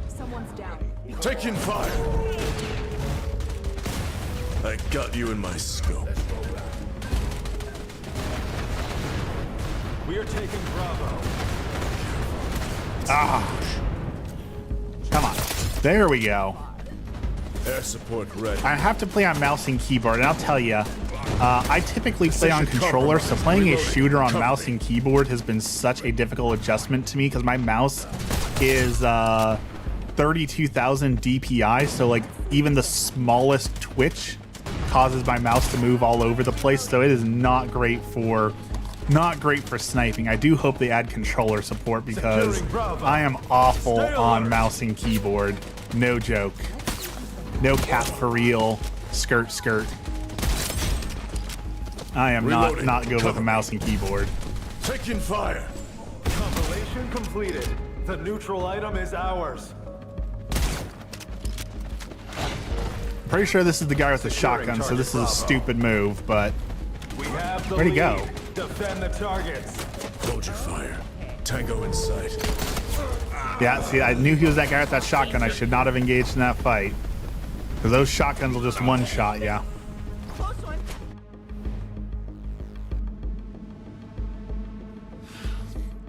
Someone's down. Taking fire. I got you in my scope. We are taking Bravo. Ah. Come on. There we go. Air support ready. I have to play on mouse and keyboard, and I'll tell you, I typically play on controller, so playing a shooter on mouse and keyboard has been such a difficult adjustment to me because my mouse is 32,000 DPI, so like even the smallest twitch causes my mouse to move all over the place, so it is not great for sniping. I do hope they add controller support because I am awful on mouse and keyboard. No joke. No cap for real. Skirt. I am not good with a mouse and keyboard. Taking fire. Compilation completed. The neutral item is ours. Pretty sure this is the guy with the shotgun, so this is a stupid move, but We have the where'd he lead. go? Defend the targets. Hold your fire. Tango in sight. Yeah, see, I knew he was that guy with that shotgun. I should not have engaged in that fight. Because those shotguns will just one-shot you. Close one.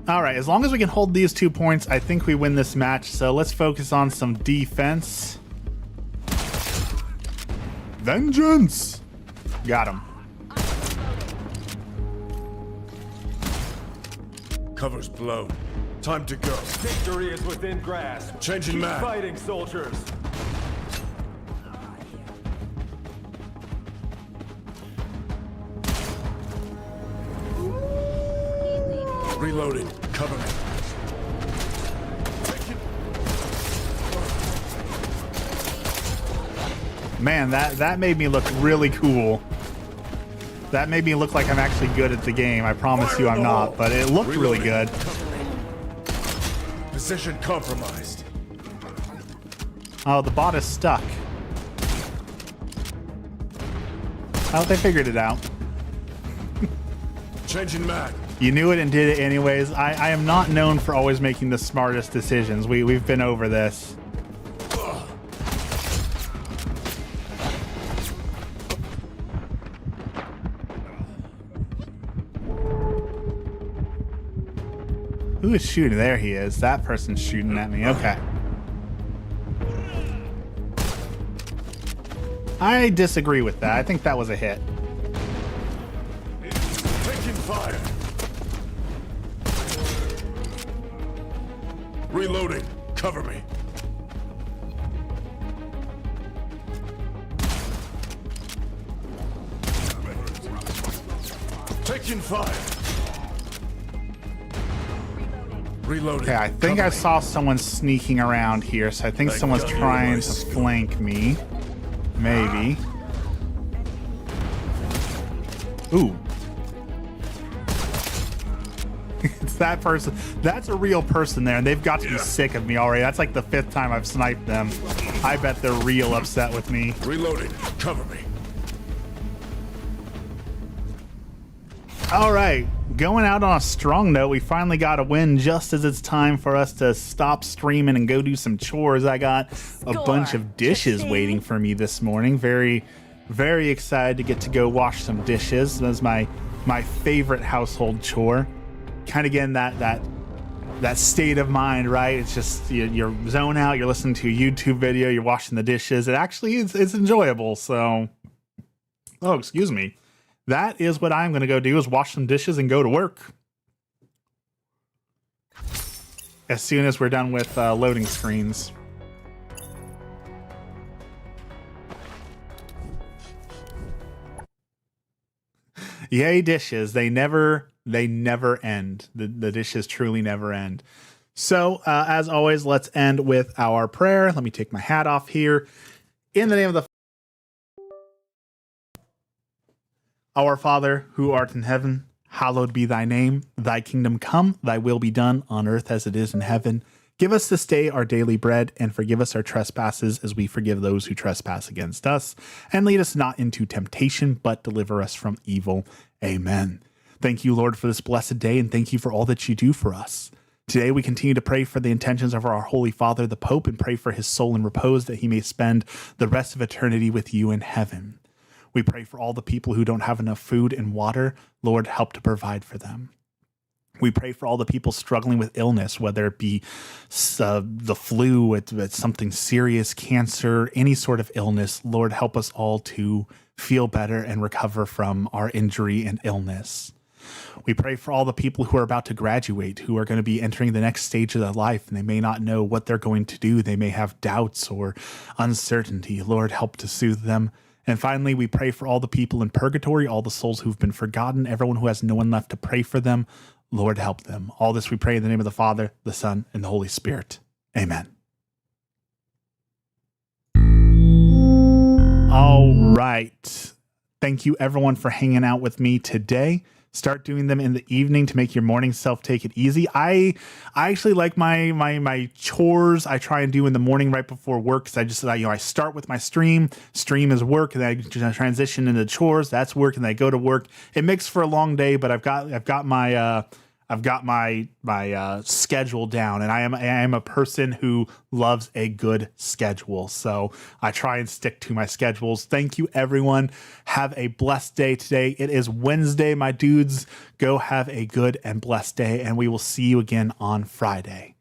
All right, as long as we can hold these 2 points, I think we win this match. So let's focus on some defense. Vengeance! Got him. Cover's blown. Time to go. Victory is within grasp. Changing Keep mag. fighting, soldiers. Reloading. Cover me. Man, that made me look really cool. That made me look like I'm actually good at the game. I promise you I'm not, but it looked really good. Position compromised. Oh, the bot is stuck. Oh, they figured it out. Changing mag. You knew it and did it anyways. I am not known for always making the smartest decisions. We've been over this. Who is shooting? There he is. That person's shooting at me. Okay. I disagree with that. I think that was a hit. Taking fire. Reloading. Cover me. Taking fire. Reloading. Okay, I think I saw someone sneaking around here, so I think someone's trying to flank me. Maybe. Ooh. It's that person. That's a real person there, and they've got to be sick of me already. That's like the 5th time I've sniped them. I bet they're real upset with me. Reloading. Cover me. All right, going out on a strong note. We finally got a win just as it's time for us to stop streaming and go do some chores. I got a bunch of dishes waiting for me this morning. Very, very excited to get to go wash some dishes. As my my favorite household chore. Kind of getting that state of mind, right? It's just you're zone out, you're listening to a YouTube video, you're washing the dishes. It actually it's enjoyable. So, oh, excuse me. That is what I'm going to go do, is wash some dishes and go to work. As soon as we're done with loading screens. Yay, dishes. They never end. The dishes truly never end. So, as always, let's end with our prayer. Let me take my hat off here. In the name of the Our Father, who art in heaven, hallowed be thy name. Thy kingdom come, thy will be done on earth as it is in heaven. Give us this day our daily bread, and forgive us our trespasses as we forgive those who trespass against us. And lead us not into temptation, but deliver us from evil. Amen. Thank you, Lord, for this blessed day, and thank you for all that you do for us. Today we continue to pray for the intentions of our Holy Father, the Pope, and pray for his soul in repose, that he may spend the rest of eternity with you in heaven. We pray for all the people who don't have enough food and water. Lord, help to provide for them. We pray for all the people struggling with illness, whether it be the flu, it's something serious, cancer, any sort of illness. Lord, help us all to feel better and recover from our injury and illness. We pray for all the people who are about to graduate, who are going to be entering the next stage of their life, and they may not know what they're going to do. They may have doubts or uncertainty. Lord, help to soothe them. And finally, we pray for all the people in purgatory, all the souls who've been forgotten, everyone who has no one left to pray for them. Lord, help them. All this we pray in the name of the Father, the Son, and the Holy Spirit. Amen. All right. Thank you, everyone, for hanging out with me today. Start doing them in the evening to make your morning self take it easy. I actually like my chores I try and do in the morning right before work, because I start with my stream is work, and then I transition into chores, that's work, and then I go to work. It makes for a long day, but I've got my schedule down, and I am a person who loves a good schedule. So I try and stick to my schedules. Thank you, everyone. Have a blessed day today. It is Wednesday, my dudes. Go have a good and blessed day, and we will see you again on Friday.